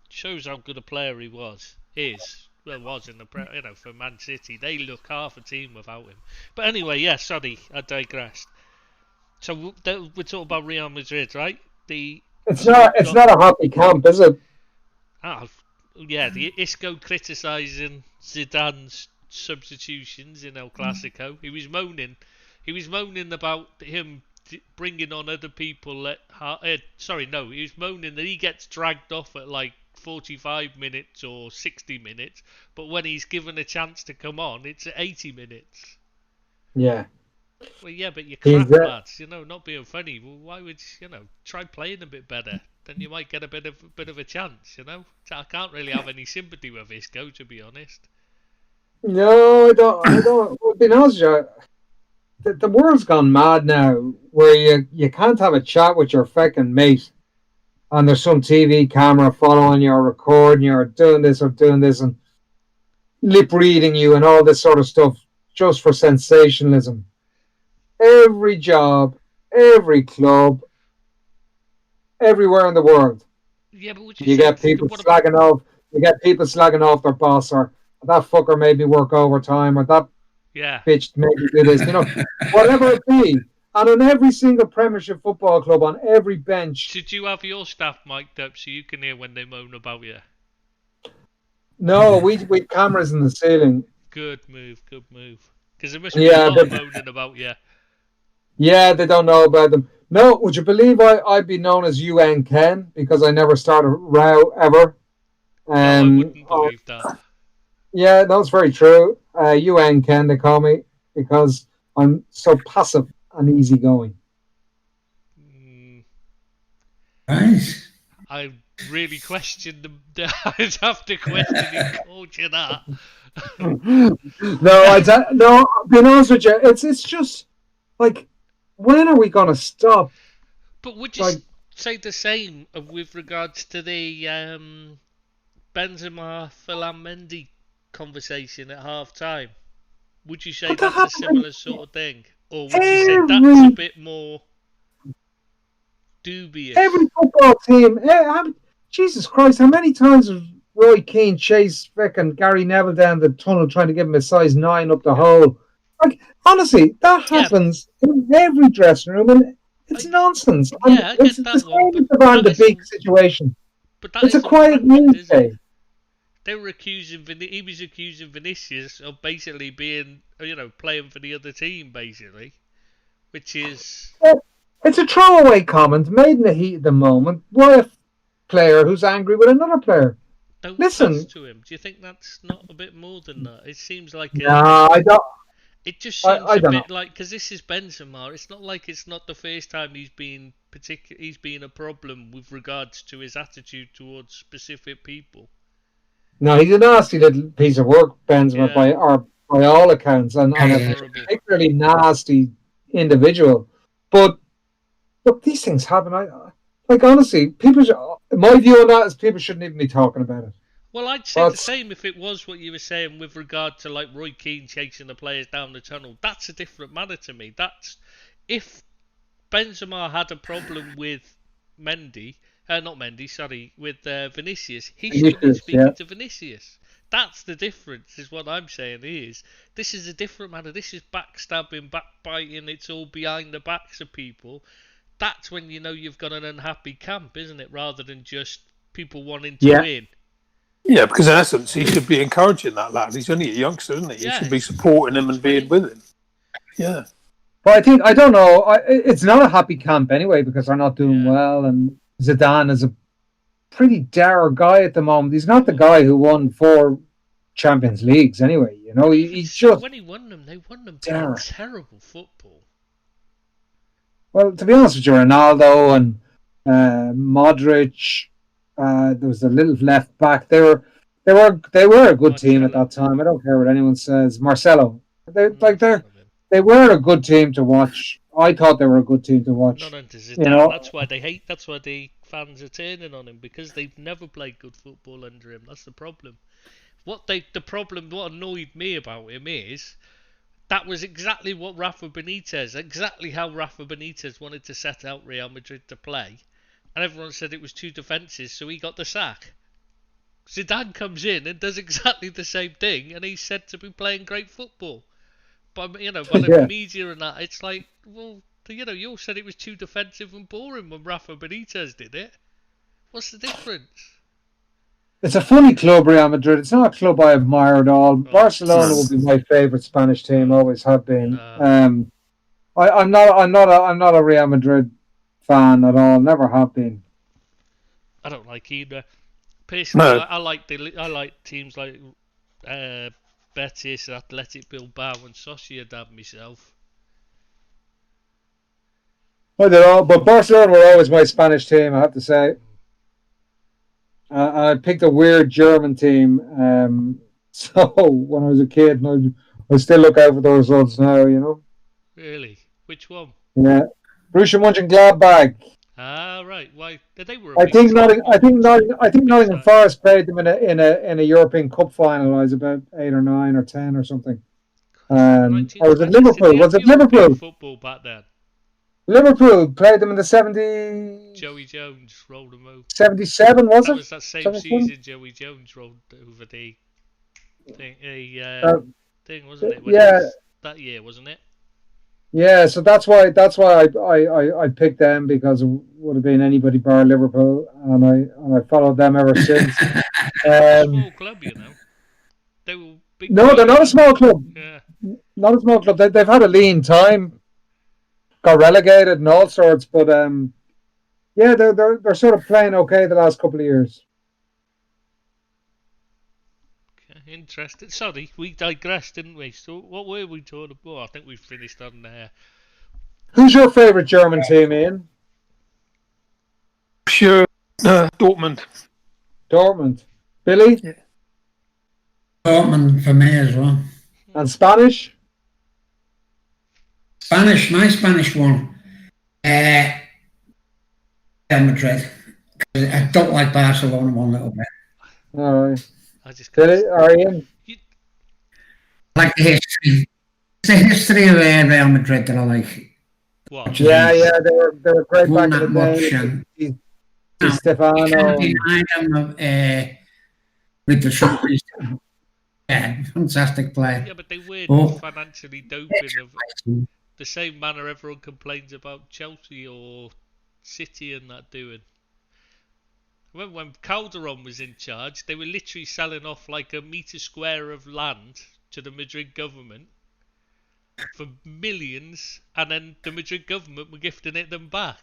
Shows how good a player he was. Was in the for Man City. They look half a team without him. But anyway, yeah, sorry, I digressed. So we're talking about Real Madrid, right? It's not a hockey camp, is it? Yeah, the Isco criticising Zidane's substitutions in El Clasico. He was moaning. He was moaning about him bringing on other people at. He was moaning that he gets dragged off at like 45 minutes or 60 minutes, but when he's given a chance to come on, it's at 80 minutes. Yeah. Well, yeah, but you're He's crap, lads. Not being funny. Well, why would try playing a bit better? Then you might get a bit of a chance. I can't really have any sympathy with Isco, to be honest. No, I don't. To be honest with you, the world's gone mad now, where you can't have a chat with your fucking mate, and there's some TV camera following you, or recording you, or doing this and lip reading you, and all this sort of stuff, just for sensationalism. Every job, every club, everywhere in the world. Yeah, but what You get people slagging off. You get people slagging off their boss, or that fucker made me work overtime, or that bitch made me do this. Whatever it be. And on every single Premiership football club, on every bench. Should you have your staff mic'd up so you can hear when they moan about you? No, we cameras in the ceiling. Good move. Because there must be a lot of moaning about you. Yeah, they don't know about them. No, would you believe I'd be known as UN Ken because I never started a row ever? No, I wouldn't believe that. Yeah, that's very true. UN Ken, they call me, because I'm so passive and easygoing. Nice. I really questioned them. I'd have to question who called you that. No, being honest with you, it's just like, when are we going to stop? But would you say the same with regards to the Benzema Ferland Mendy conversation at half time? Would you say that's a similar sort of thing? Or would you say that's a bit more dubious? Every football team, Jesus Christ, how many times has Roy Keane chased frickin' Gary Neville down the tunnel trying to give him a size 9 up the hole? Like, honestly, that happens in every dressing room, and it's nonsense. Yeah, I get it's that the one. same as the big situation. But that it's a quiet news day. They were he was accusing Vinicius of basically being, playing for the other team, basically, which is... It's a throwaway comment made in the heat of the moment by a player who's angry with another player. Don't listen to him. Do you think that's not a bit more than that? It seems like I don't. It just seems a bit like, because this is Benzema. It's not like it's not the first time he's been a problem with regards to his attitude towards specific people. No, he's a nasty little piece of work, Benzema, by all accounts, and a particularly nasty individual. But look, these things happen. Honestly, my view on that is people shouldn't even be talking about it. Well, I'd say the same if it was what you were saying with regard to like Roy Keane chasing the players down the tunnel. That's a different matter to me. That's if Benzema had a problem with with Vinicius, he should have been speaking to Vinicius. That's the difference, is what I'm saying is. This is a different matter. This is backstabbing, backbiting, it's all behind the backs of people. That's when you've got an unhappy camp, isn't it? Rather than just people wanting to win. Yeah, because in essence, he should be encouraging that lad. He's only a youngster, isn't he? You should be supporting him and being with him. Yeah. But I don't know, it's not a happy camp anyway, because they're not doing well, and Zidane is a pretty dour guy at the moment. He's not the guy who won 4 Champions Leagues anyway, he's just... When he won them, they won them playing terrible football. Well, to be honest with you, Ronaldo and Modric, there was a little left back. They were a good team at that time. I don't care what anyone says. Marcelo, they were a good team to watch. I thought they were a good team to watch. Not under Zidane. That's why they hate. That's why the fans are turning on him, because they've never played good football under him. That's the problem. What annoyed me about him is that was exactly what exactly how Rafa Benitez wanted to set out Real Madrid to play. And everyone said it was too defensive, so he got the sack. Zidane comes in and does exactly the same thing, and he's said to be playing great football. But by the media and that, it's like, well, you all said it was too defensive and boring when Rafa Benitez did it. What's the difference? It's a funny club, Real Madrid. It's not a club I admire at all. Barcelona would be my favourite Spanish team. Always have been. I'm not a Real Madrid fan at all. Never have been. I don't like either. Personally, No. I like teams like Betis, Athletic Bilbao, and Sociedad myself. I don't know, but Barcelona were always my Spanish team. I have to say. I picked a weird German team. So when I was a kid, and I still look out for the results now. You know. Really? Which one? Yeah, Borussia Mönchengladbach. Ah, right. Why? They were. I think Nottingham Forest played them in a European Cup final. I was about 8 or 9 or 10 or something. Or was it Liverpool? Was it Liverpool? Football back then. Liverpool played them in the 70. Joey Jones rolled them over. 77, was it? That was that same season Joey Jones rolled over the thing, wasn't it? Yeah. That year, wasn't it? Yeah, so that's why I picked them, because it would have been anybody bar Liverpool, and I followed them ever since. Small club, you know. They were big. No, they're not a small club. Yeah. Not a small club. They've had a lean time, got relegated and all sorts, but yeah, they're sort of playing okay the last couple of years. Interesting. Sorry, we digressed, didn't we? So, what were we talking about? I think we finished on there. Who's your favourite German team, Ian? Sure, Dortmund. Dortmund. Billy? Yeah. Dortmund for me as well. And Spanish? My Spanish one. Real Madrid. I don't like Barcelona one little bit. All right. I just Billy, or Ian? I like the history. It's the history of Real Madrid that I like. What? Yeah, they were great back in the day. Stefano. With the shoulders. Yeah, fantastic player. Yeah, but they weren't financially doping of the same manner everyone complains about Chelsea or City and that doing. When Calderon was in charge, they were literally selling off like a metre square of land to the Madrid government for millions, and then the Madrid government were gifting it them back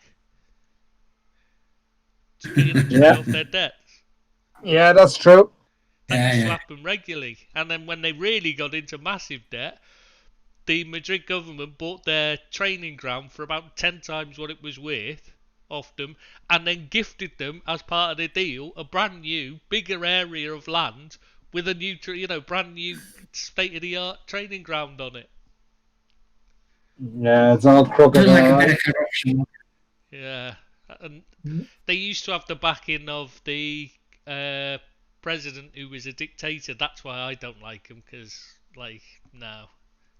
to pay off their debts. Yeah, that's true. And slap them regularly. And then when they really got into massive debt, the Madrid government bought their training ground for about 10 times what it was worth off them, and then gifted them, as part of the deal, a brand new, bigger area of land with a new, brand new state-of-the-art training ground on it. Yeah, it's all crooked. Like a bit of corruption. Yeah, and they used to have the backing of the president, who was a dictator. That's why I don't like him, because, no,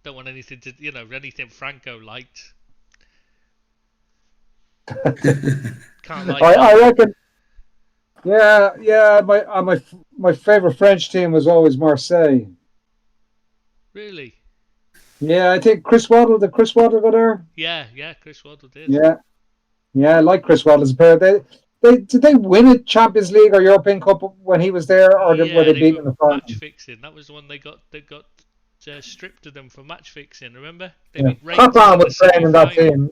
don't want anything to, anything Franco liked. Can't like I reckon. Yeah. My favorite French team was always Marseille. Really? Yeah, I think Chris Waddle. Did Chris Waddle go there? Yeah, Chris Waddle did. Yeah, I like Chris Waddle as a player. Did they win a Champions League or European Cup when he was there, or were they beaten in the final? Match fixing. That was the one they got stripped of them for match fixing. Remember? Papin was playing in that team.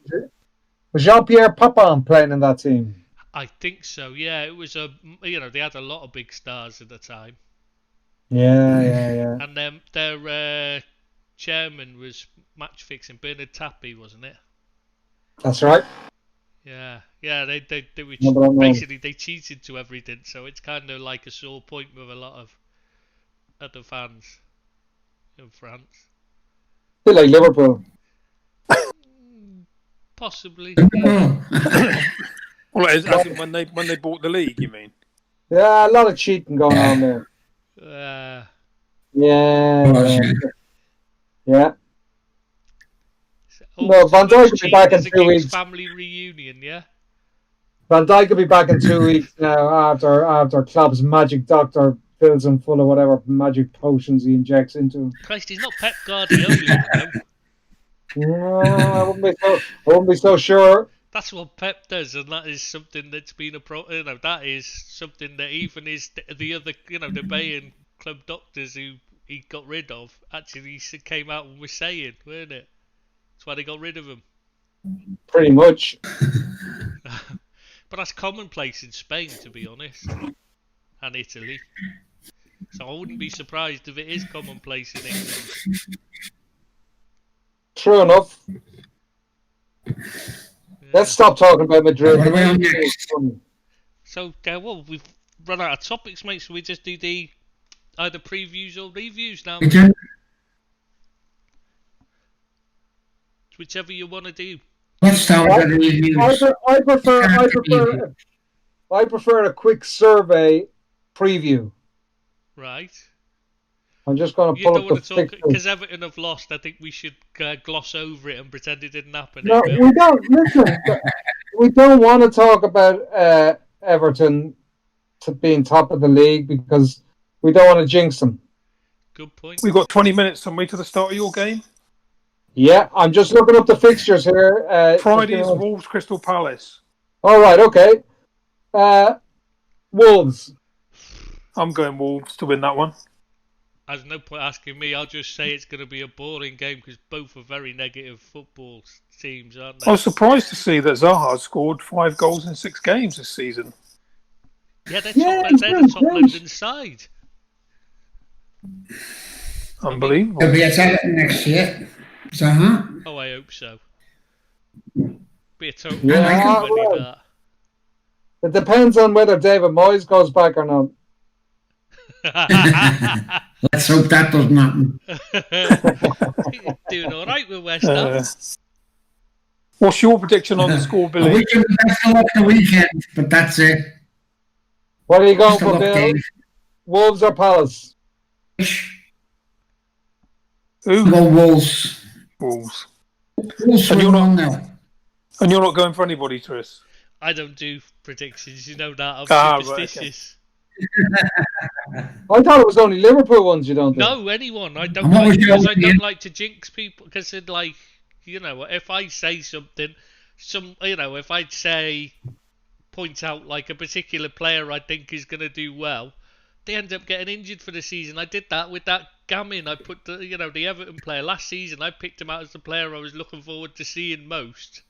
Was Jean-Pierre Papin playing in that team? I think so. Yeah, it was they had a lot of big stars at the time. Yeah. And their chairman was match fixing, Bernard Tapie, wasn't it? That's right. Yeah. They were basically they cheated to everything, so it's kind of like a sore point with a lot of other fans in France. They like Liverpool. Possibly. Well, as in when they bought the league, you mean? Yeah, a lot of cheating going on there. Yeah. Well, Van Dijk will be back in 2 weeks. Family reunion, yeah. Van Dijk will be back in 2 weeks now after Klopp's magic doctor fills him full of whatever magic potions he injects into him. Christ, he's not Pep Guardiola, No, I wouldn't be so sure. That's what Pep does, and that is something that's been that is something that even the other, the Bayern club doctors who he got rid of actually came out and was saying, weren't it? That's why they got rid of him. Pretty much. But that's commonplace in Spain, to be honest, and Italy. So I wouldn't be surprised if it is commonplace in England. True enough. Yeah. Let's stop talking about Madrid. What are we on next? So, well, we've run out of topics, mate, so we just do the either previews or reviews now. Whichever you want to do. Let's start with the reviews. I prefer a quick survey preview. Right. I'm just going to You pull don't up want the to talk fixture. because Everton have lost. I think we should gloss over it and pretend it didn't happen. No, we don't. Listen, we don't want to talk about Everton being top of the league because we don't want to jinx them. Good point. We've got 20 minutes on way to the start of your game. Yeah, I'm just looking up the fixtures here. Friday's Wolves Crystal Palace. All right, okay. Wolves. I'm going Wolves to win that one. There's no point asking me. I'll just say it's going to be a boring game because both are very negative football teams, aren't they? I was surprised to see that Zaha scored 5 goals in 6 games this season. Yeah, they're the top London side. Unbelievable. He'll be at Everton next year. Zaha. Oh, I hope so. Be a total that. It depends on whether David Moyes goes back or not. Let's hope that doesn't happen. You're doing all right with West Ham. What's your prediction on the score, Billy? We can best of luck the weekend, but that's it. What are you going for, Bill? Wolves or Palace? Who? Go Wolves. Wolves. Wolves And you're win not, 1-0. and you're not going for anybody, Tris? I don't do predictions, you know that. I'm superstitious. I thought it was only Liverpool ones you don't do. No, anyone. I don't like because I don't like to jinx people. Because like, if I say something, if I say point out like a particular player I think is going to do well, they end up getting injured for the season. I did that with that Gamin. I put the Everton player last season. I picked him out as the player I was looking forward to seeing most.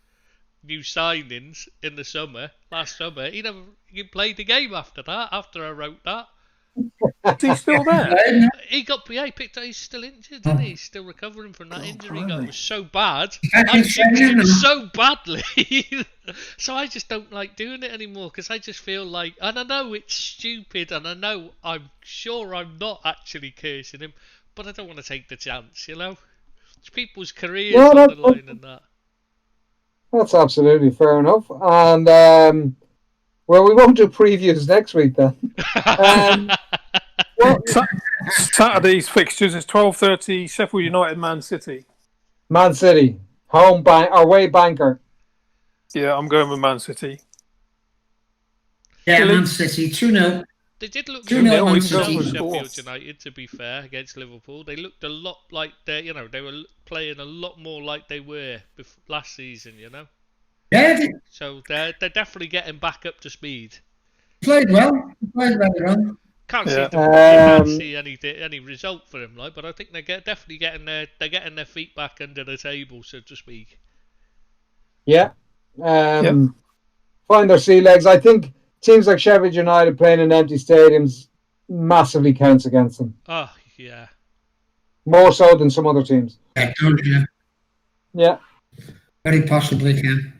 New signings in the summer, last summer. He played the game after that. After I wrote that, Is he still there? he picked up. He's still injured, isn't he? He's still recovering from that injury. It was so bad. I I jinxed him so badly. So I just don't like doing it anymore because I just feel like, and I know it's stupid, and I know I'm sure I'm not actually cursing him, but I don't want to take the chance. It's people's careers on the line and that. That's absolutely fair enough. And, well, we won't do previews next week then. Saturday's fixtures is 12:30 Sheffield United Man City. Man City, away banker. Yeah, I'm going with Man City. Yeah, Man City 2-0. They did look 2-0 good Man against City. Sheffield United, to be fair, against Liverpool. They looked a lot like they were playing a lot more like they were last season, Yeah, they So they're definitely getting back up to speed. played well. Played very well. Can't see any result for them, but I think they're definitely getting their feet back under the table, so to speak. Yeah. Find their sea legs. I think teams like Sheffield United playing in empty stadiums massively counts against them. Oh, yeah. More so than some other teams. Yeah, don't you? Yeah. Very possibly can.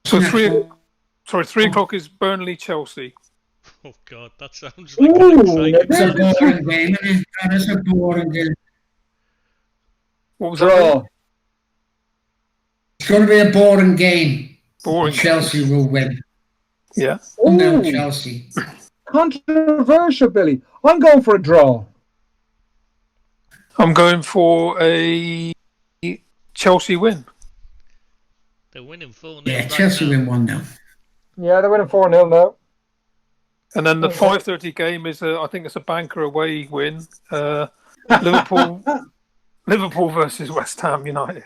So 3 o'clock is Burnley Chelsea. Oh God, that sounds like an exciting. It's a boring game, isn't it? That is a boring game. What was Draw. that? It's going to be a boring game. Boring. Chelsea will win. Yeah. No, Chelsea. Controversial, Billy. I'm going for a draw. I'm going for a Chelsea win. They're winning 4-0. Yeah, right Chelsea now. win 1-0. Yeah, they're winning 4-0 now. And then the 5:30 game is I think it's a banker away win. Liverpool versus West Ham United.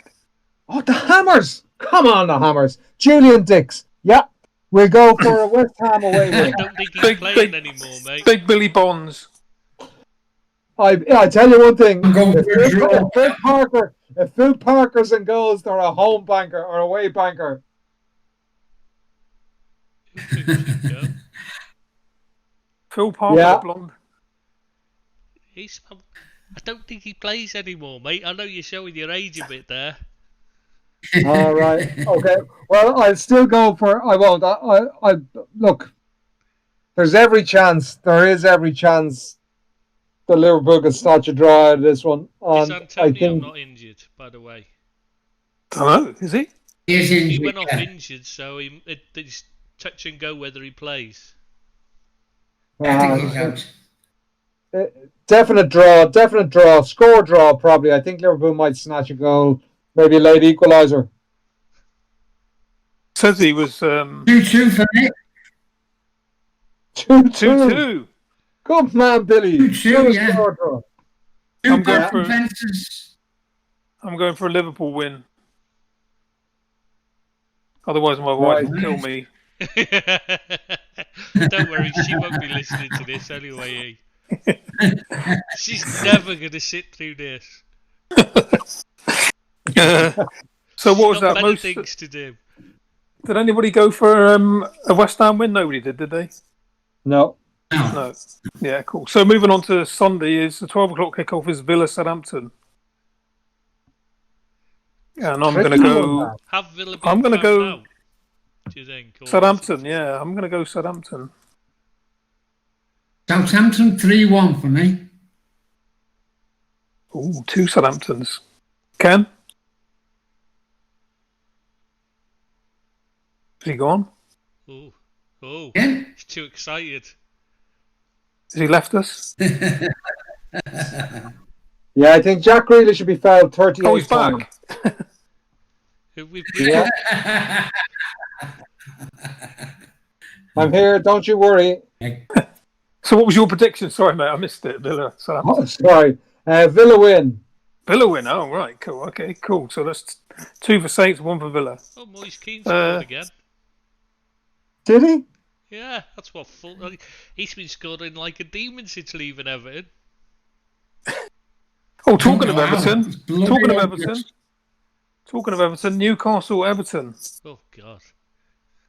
Oh, the Hammers! Come on, the Hammers. Julian Dix. Yeah, we'll go for a West Ham away I win. don't think he's playing anymore, mate. Big Billy Bonds. I tell you one thing. I'm going for a draw. If Phil Parker's in goals, they're a home banker or away banker. Phil Parker, Yeah. the blonde. I don't think he plays anymore, mate. I know you're showing your age a bit there. All right. Okay. Well, I'll still go for. I won't. I look. There is every chance that Liverpool can snatch a draw out of this one. Is And Antonio I think not injured, by the way? Don't know. Is he? He is injured. He went off yeah. injured, so it's touch and go whether he plays. I think he's out. definite draw, score draw probably. I think Liverpool might snatch a goal, maybe a late equaliser. Says he was 2-2 for me. 2-2. 2-2. Good man, Billy. 2-2, yeah. Score draw. I'm Two going back for- defences. I'm going for a Liverpool win. Otherwise, my wife Right. will kill me. Don't worry, she won't be listening to this anyway. She's never going to sit through this. So what was She's got that? better Most things to do. did anybody go for a West Ham win? Nobody did they? No. No. Yeah, cool. So moving on to Sunday is the 12 o'clock kickoff is Villa Southampton. And I'm going to go Have Villa been I'm gonna found go- out, do you think? Or Southampton. Yeah, I'm going to go Southampton. Southampton 3-1 for me. Ooh, 2 Southamptons. Ken? Is he gone? Oh, Yeah. he's too excited. Has he left us? Yeah, I think Jack Grealish should be fouled 38 Oh, he's times. back. We've Yeah. I'm here. Don't you worry. So what was your prediction? Sorry, mate, I missed it. Villa Southampton. Oh, sorry. Villa win. Villa win. Oh, right. Cool. Okay, cool. So that's 2 for Saints, 1 for Villa. Oh, Moise Keane scored again. Did he? Yeah, that's what he's been scoring like a demon since leaving Everton. Oh, talking of Wow. Everton. It's bloody Talking of obvious. Everton. Talking of Everton. Newcastle Everton. Oh God,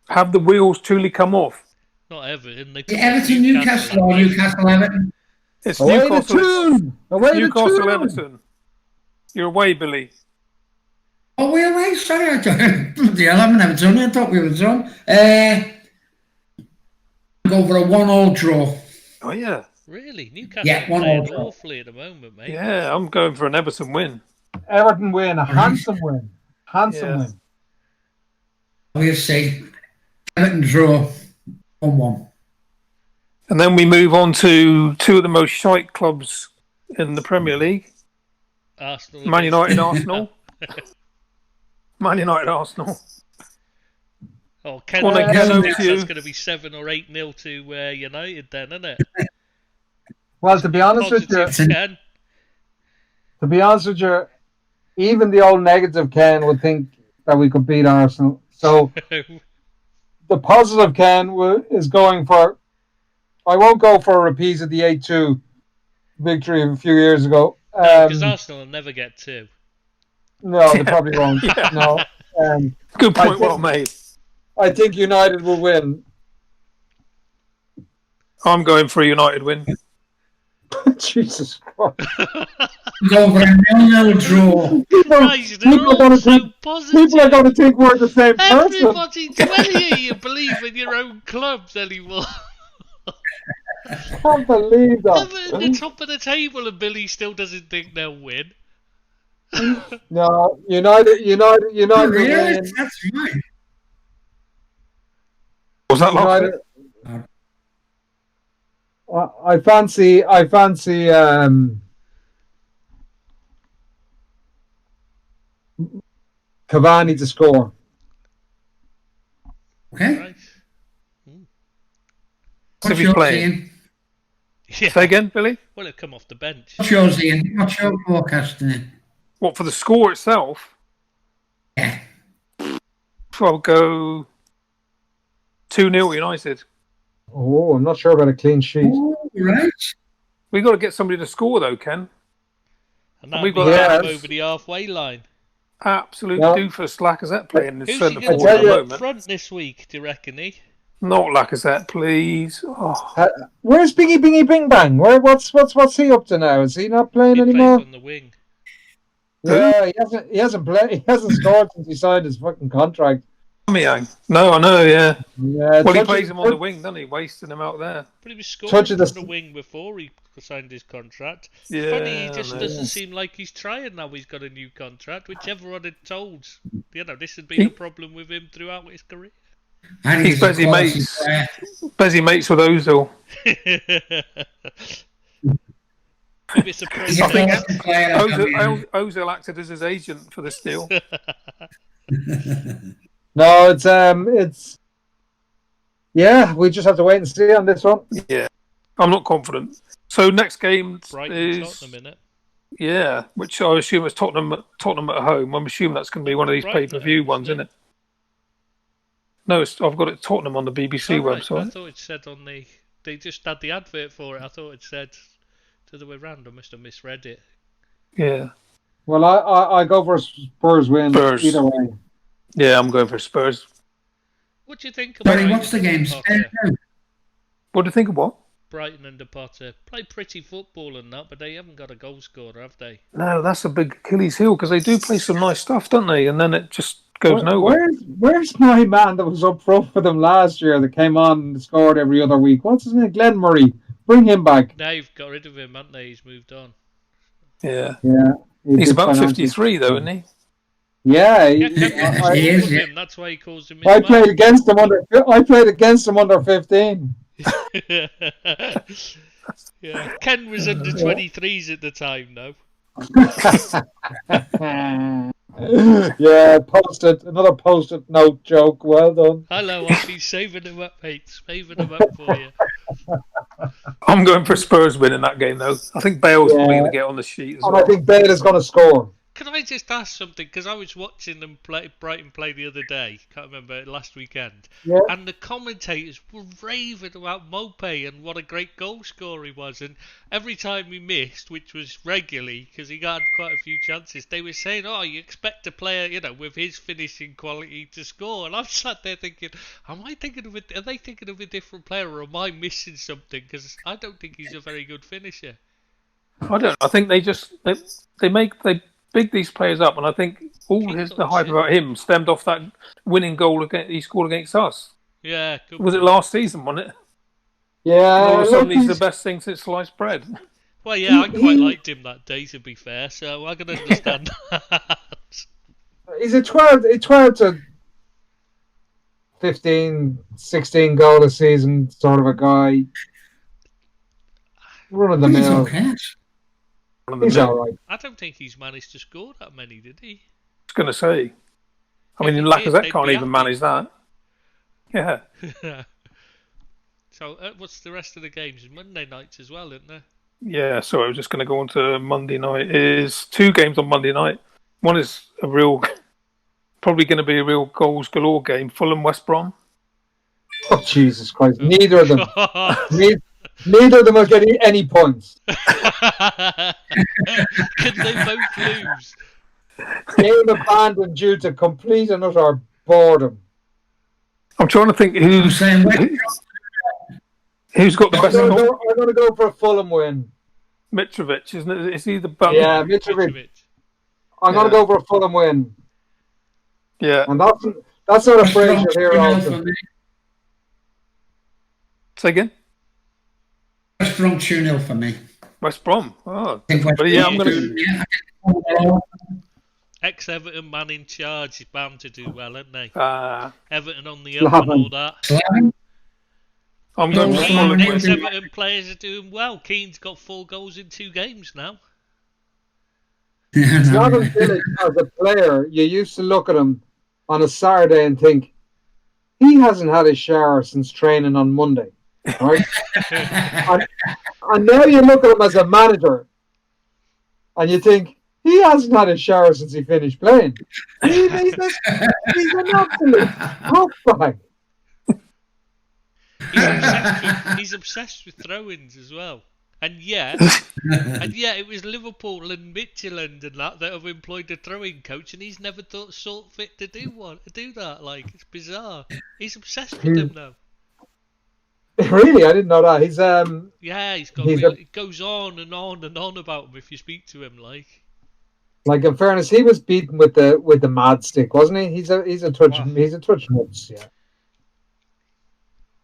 Have the wheels truly come off? not Everton. They Everton, Newcastle, or Newcastle, Everton. It's Away to Newcastle. Toon. Away to Newcastle Toon. Everton. You're away, Billy. Oh, we're away. Sorry, I don't. Bloody hell, I haven't ever done it. I thought we were done. Go for a 1-1 draw. Oh yeah. Really, Newcastle Yeah, are playing 1-1. awfully at the moment, mate. Yeah, I'm going for an Everton win. Everton win. A handsome win. Handsome Yeah. win. We'll see. Everton draw 1-1. And then we move on to 2 of the most shite clubs in the Premier League. Arsenal, Man United, Arsenal. Man United, Arsenal. Oh, Ken, Go on then, Ken, over to you. that's going to be 7 or 8-0 to United, then, isn't it? Well, to be honest with you, Positive, Ken. even the old negative Ken would think that we could beat Arsenal. So the positive Ken is going for. I won't go for a repeat of the 8-2 victory of a few years ago. Because Arsenal will never get 2. No, they probably won't. Yeah. No. Good point, think- well made. I think United will win. I'm going for a United win. Jesus Christ. Go for a 0-0 draw. Guys, they're People are all gonna so think- positive. People are going to think we're the same person. Everybody, do any of you believe in your own clubs anymore? I can't believe that. Everton at the top of the table and Billy still doesn't think they'll win. No, United will Really? win. That's right. Was that last United, bit? I fancy Cavani to score. Okay. Right? If What's he's yours, playing. Ian? Yeah. Say again, Billy? Well, he'll come off the bench. What's yours, Ian? What's your forecast in it? What, for the score itself? Yeah. I'll go 2-0 United. Oh, I'm not sure about a clean sheet. Oh, right. We've got to get somebody to score, though, Ken. And that we've means got get that. him over the halfway line. Absolute Well, doofus Lacazette playing in Who's he centre going to forward at put the up moment. front this week, do you reckon, Not Lacazette, please. Oh. Where's Bingy Bingy Bing Bang? What's he up to now? Is he not playing He anymore? plays on the wing. Yeah, he hasn't played. He hasn't scored since he signed his fucking contract. No, I know, yeah. Yeah, Well, he plays him on the wing, doesn't he? Wasting him out there. But he was scoring from the the wing before he signed his contract. Yeah, Funny, he just I know. doesn't seem like he's trying now he's got a new contract, which everyone had told. This had been a problem with him throughout his career. And He's busy mates with Ozil. Maybe it's a He's a process. quality player. Ozil acted as his agent for this deal. No, it's. Yeah, we just have to wait and see on this one. Yeah, I'm not confident. So next game Brighton, is Tottenham, innit? Yeah, which I assume is Tottenham at home. I'm assuming that's going to be one of these Brighton pay-per-view at home, ones, isn't isn't it? No, I've got it Tottenham on the BBC Right. website. I thought it said on the. They just had the advert for it. I thought it said the other way round. I must have misread it. Yeah. Well, I go for a Spurs win either way. Yeah, I'm going for Spurs. What do you think about Sorry, what's the game? What do you think of what? Brighton under Potter? Play pretty football and that, but they haven't got a goal scorer, have they? No, that's a big Achilles heel because they do play some nice stuff, don't they? And then it just goes nowhere. Where's my man that was up front for them last year that came on and scored every other week? What's his name? Glenn Murray. Bring him back. They've got rid of him, haven't they? He's moved on. Yeah. He's about 53, though, isn't he? Yeah, He is. yeah. Him. That's why he calls him. I played against him under 15. Yeah, Ken was under 23s at the time, though. Yeah, another post-it note joke. Well done. Hello, I've been saving them up, mate. Saving them up for you. I'm going for Spurs winning that game, though. I think Bale's probably going to get on the sheet as well. I think Bale is going to score. Can I just ask something? Because I was watching them Brighton play the other day. Can't remember, last weekend. Yeah. And the commentators were raving about Mopé and what a great goal scorer he was. And every time he missed, which was regularly, because he got quite a few chances, they were saying, oh, you expect a player, with his finishing quality to score. And I'm sat there thinking, are they thinking of a different player, or am I missing something? Because I don't think he's a very good finisher. I don't know. I think they big these players up, and I think the hype about him stemmed off that winning goal he scored against us. Yeah. Was it last season, wasn't it? Yeah. All of a sudden, he's the best thing since sliced bread. Well, yeah, I quite liked him that day, to be fair, so I can understand that. He's a 12 to 15, 16 goal a season sort of a guy. Running the mill. He's all right. I don't think he's managed to score that many, did he? I was going to say. I mean, Lacazette can't even manage that. Yeah. So, what's the rest of the games? Monday nights as well, isn't there? Yeah, so I was just going to go on to Monday night. Is 2 games on Monday night. One is probably going to be a real goals galore game. Fulham West Brom. Oh, Jesus Christ. Neither of them. Neither of them are getting any points. Can they both lose? Game abandoned due to complete and utter boredom. I'm trying to think who's got the best goal. I'm going to go for a Fulham win. Mitrovic, isn't it? Is he the Yeah, Mitrovic. I'm going to go for a Fulham win. Yeah. And that's not a phrase you'll hear often. Say again? West Brom 2-0 for me. West Brom. Oh, but yeah, I'm going to. Ex-Everton man in charge is bound to do well, isn't they? Everton on the up and all that. I'm going for Fulham. Ex-Everton players are doing well. Keane's got 4 goals in 2 games now. Slaven Bilic, as a player, you used to look at him on a Saturday and think, he hasn't had a shower since training on Monday. Right? and now you look at him as a manager and you think, He hasn't had a shower since he finished playing. He's an absolute fuckbag. He's obsessed with throw-ins as well. And yet it was Liverpool and Midtjylland and that have employed a throwing coach, and he's never thought fit to do that. Like, it's bizarre. He's obsessed with them now. Really, I didn't know that. He's it goes on and on and on about him if you speak to him. Like, in fairness, he was beaten with the mad stick, wasn't he? He's a touch nuts, yeah.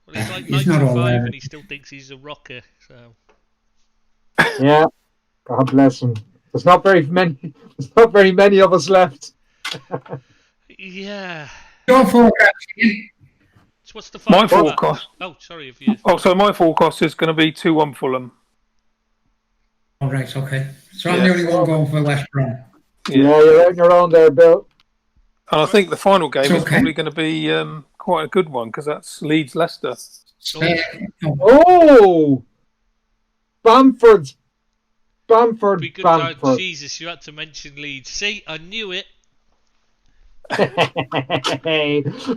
Well, he's like He's not 95 and he still thinks he's a rocker. So yeah, God bless him. There's not very many of us left. Yeah. Your forecast. So what's the My final forecast? Oh, sorry if you. Oh, so my forecast is going to be 2-1 Fulham. All right, okay. So I'm the only one going for West Brom. Yeah, you're on your own there, Bill. And I think the final game is okay. probably going to be quite a good one because that's Leeds-Leicester. Oh! Bamford. Jesus, you had to mention Leeds. See, I knew it. He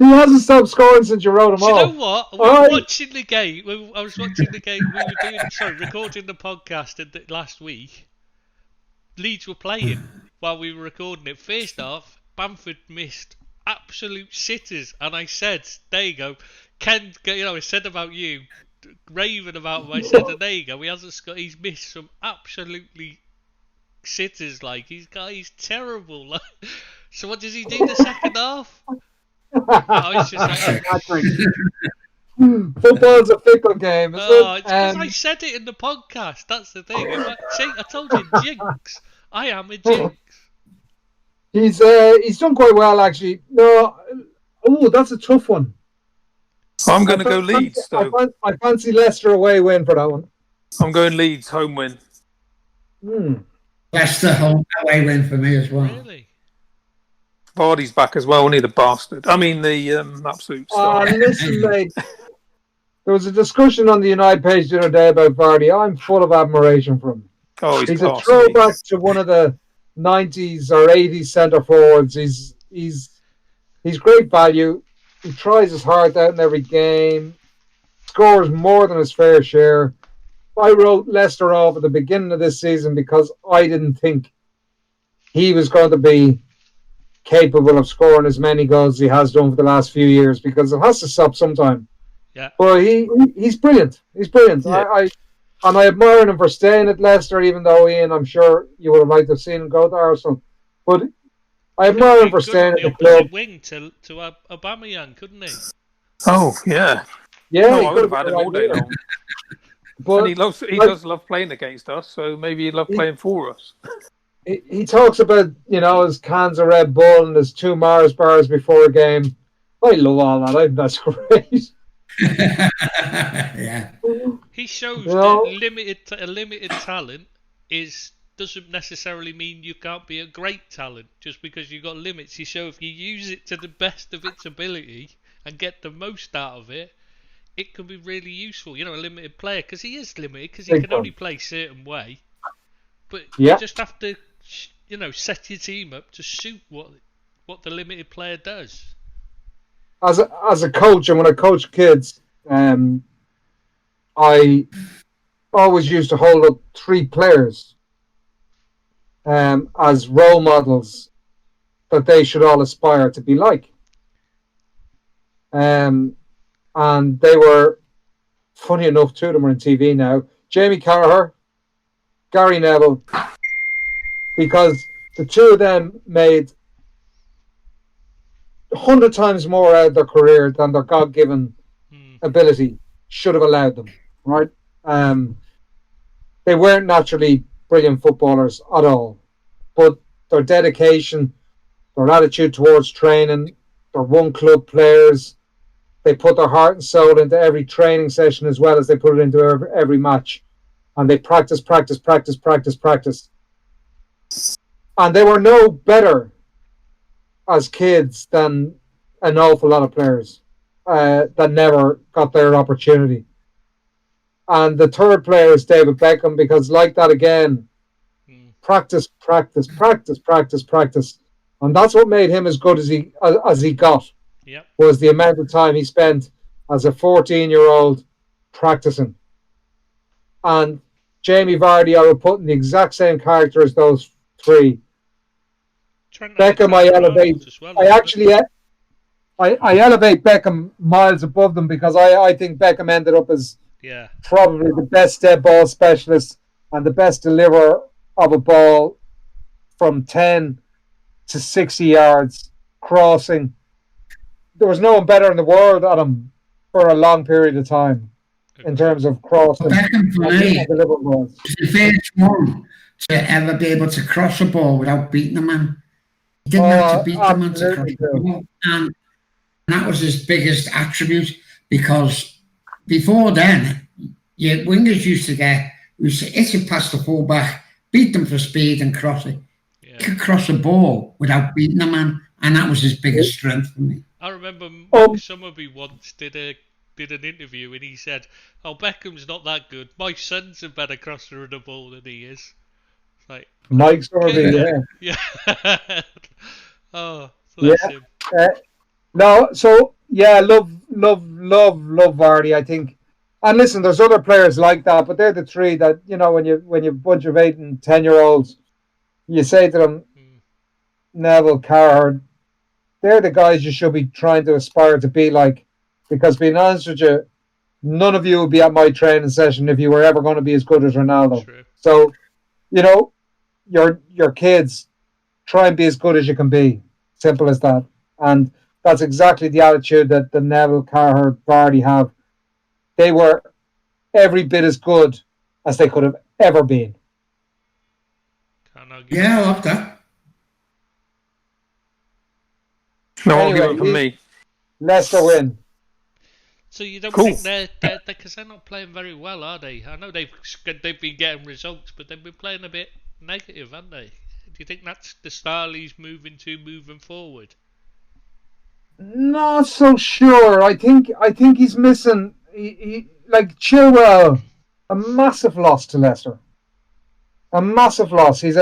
hasn't stopped scoring since you wrote him off. You know what? We were watching the game. I was watching the game. We were recording the podcast last week. Leeds were playing while we were recording it. First half, Bamford missed absolute sitters, and I said, "There you go." Ken, I said about you, raving about him. I said, and there you go. He's missed some absolutely sitters. Like, he's terrible. Like, so what does he do the second half? It's just like, football's a fickle game, isn't it? It's because I said it in the podcast. That's the thing. I told you, jinx. I am a jinx. He's done quite well, actually. No, that's a tough one. I'm going to go Leeds, though. I fancy Leicester away win for that one. I'm going Leeds home win. Leicester home away win for me as well. Really? Vardy's back as well, isn't he, the bastard? I mean, the absolute star. Listen, mate. There was a discussion on the United page the other day about Vardy. I'm full of admiration for him. Oh, he's a throwback to one of the 90s or 80s centre forwards. He's great value. He tries his heart out in every game. Scores more than his fair share. I wrote Leicester off at the beginning of this season because I didn't think he was going to be capable of scoring as many goals as he has done for the last few years, because it has to stop sometime. Yeah. But he's brilliant. He's brilliant. Yeah. I admire him for staying at Leicester, even though, Ian, I'm sure you would have liked to have seen him go to Arsenal. But I admire him for staying at the club. Wing to Aubameyang, couldn't he? Oh, yeah. Yeah, no, I would have had him all day long. But and he does love playing against us, so maybe he'd love playing for us. He talks about, his cans of Red Bull and his 2 Mars bars before a game. I love all that. I think that's great. Yeah. He shows that a limited talent doesn't necessarily mean you can't be a great talent just because you've got limits. You show if you use it to the best of its ability and get the most out of it, it can be really useful. A limited player, because he is limited, because he can only play a certain way. But you just have to, set your team up to suit what the limited player does. As a coach, and when I coach kids, I always used to hold up 3 players as role models that they should all aspire to be like. And they were, funny enough, 2 of them are in TV now. Jamie Carragher, Gary Neville, because the 2 of them made 100 times more out of their career than their God-given ability should have allowed them, right? They weren't naturally brilliant footballers at all, but their dedication, their attitude towards training, they're one-club players. They put their heart and soul into every training session as well as they put it into every match. And they practice. And they were no better as kids than an awful lot of players that never got their opportunity. And the 3rd player is David Beckham, because like that again, practice, and that's what made him as good as he got. Yep. Was the amount of time he spent as a 14-year-old practicing. And Jamie Vardy, I would put in the exact same character as those three. Beckham, I elevate. I elevate Beckham miles above them because I think Beckham ended up as probably the best dead ball specialist and the best deliverer of a ball from 10 to 60 yards crossing. There was no one better in the world at him for a long period of time in terms of crossing. Beckham, for me, was the first one to ever be able to cross a ball without beating a man. He didn't have to beat the man to cross the ball. And that was his biggest attribute, because before then, your wingers used to hit it past the fullback, beat them for speed and cross it. He could cross a ball without beating a man, and that was his biggest strength for me. I remember Mark Summerby once did an interview and he said, "Oh, Beckham's not that good. My son's a better crosser of the ball than he is." It's like Mike Summerby, yeah. Oh, bless him. No, so yeah, love Vardy, I think. And listen, there's other players like that, but they're the three that, you know, when you bunch of 8 and 10-year-olds, you say to them, Neville, Carr, they're the guys you should be trying to aspire to be like. Because being honest with you, none of you would be at my training session if you were ever going to be as good as Ronaldo. True. So, you know, your kids, try and be as good as you can be. Simple as that. And that's exactly the attitude that the Neville, Carr, Vardy have. They were every bit as good as they could have ever been. Yeah, I love that. No argument from me. Leicester win. So you don't think they're because they're not playing very well, are they? I know they've been getting results, but they've been playing a bit negative, haven't they? Do you think that's the style he's moving forward? Not so sure. I think he's missing. He like Chilwell, a massive loss to Leicester. A massive loss. He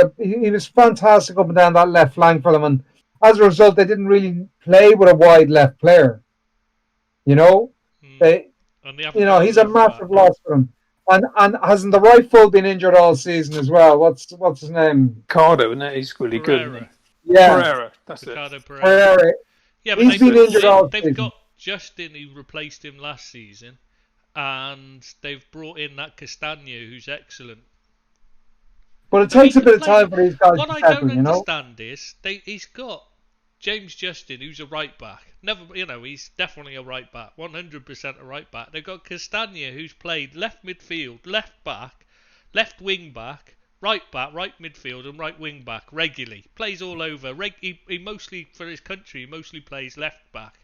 was fantastic up and down that left flank for them, and as a result, they didn't really play with a wide left player. You know, he's a massive loss for them. And hasn't the right full been injured all season as well? What's his name? Ricardo, isn't it? He's really good. Yeah, Pereira. That's Ricardo it. Pereira. Yeah, but he's been injured all season. They've got Justin, who replaced him last season, and they've brought in that Castagna, who's excellent. But it takes a bit of time for these guys to settle, What I don't understand is he's got James Justin, who's a right back. He's definitely a right back, 100% a right back. They've got Castagna, who's played left midfield, left back, left wing back, right midfield, and right wing back regularly. Plays all over. He mostly, for his country, mostly plays left back.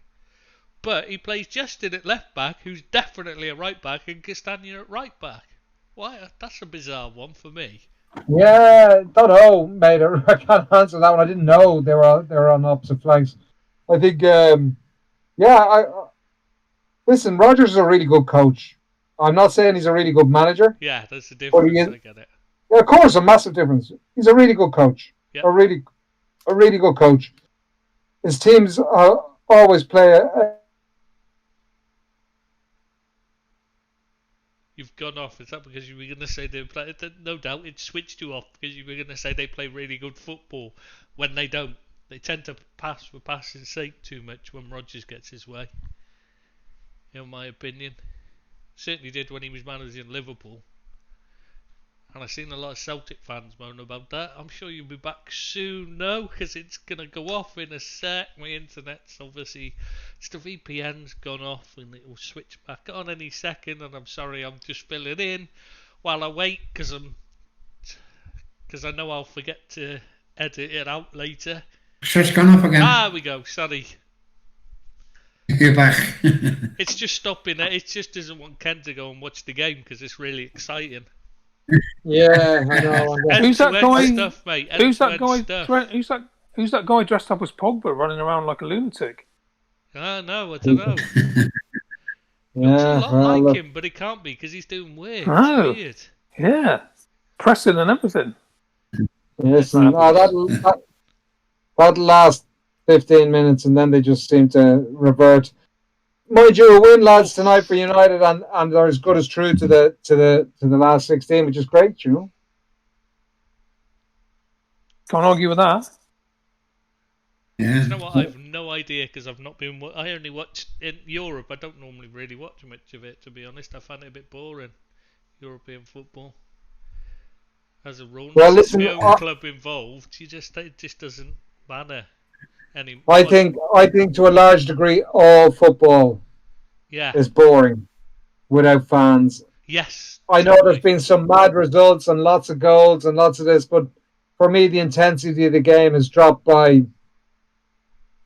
But he plays Justin at left back, who's definitely a right back, and Castagna at right back. Why? That's a bizarre one for me. Yeah, don't know, mate. I can't answer that one. I didn't know they were on opposite flanks. I think, listen, Rodgers is a really good coach. I'm not saying he's a really good manager. Yeah, that's the difference. I get it. Yeah, of course, a massive difference. He's a really good coach. Yeah. A really good coach. His teams always play You've gone off. Is that because you were going to say they play? No doubt, it switched you off because you were going to say they play really good football when they don't. They tend to pass for passing sake too much when Rodgers gets his way. In my opinion, certainly did when he was managing Liverpool. And I've seen a lot of Celtic fans moan about that. I'm sure you'll be back soon, no, because it's going to go off in a sec. My internet's obviously, the VPN's gone off and it will switch back on any second. And I'm sorry, I'm just filling in while I wait because I know I'll forget to edit it out later. So it's gone off again. Ah, we go. Sorry. You're back. It's just stopping it. It just doesn't want Ken to go and watch the game because it's really exciting. Yeah, I know. Who's that guy? Stuff, mate. Who's that guy? Who's that guy dressed up as Pogba running around like a lunatic? I don't know. Looks a lot like him, but it can't be because he's doing weird. Oh, it's weird. Yeah, pressing and everything. Listen, that last 15 minutes, and then they just seem to revert. Mind you, a win, lads, tonight for United, and they're as good as true to the last 16, which is great, you know. Can't argue with that. Yeah. You know what? I've no idea because I've not been. I only watch in Europe. I don't normally really watch much of it, to be honest. I find it a bit boring. European football, as a rule, Well, unless it's listen, my own club involved, it just doesn't matter anymore. I think to a large degree, all football Yeah. is boring without fans. Yes. I know there's been some mad results and lots of goals and lots of this, but for me, the intensity of the game has dropped by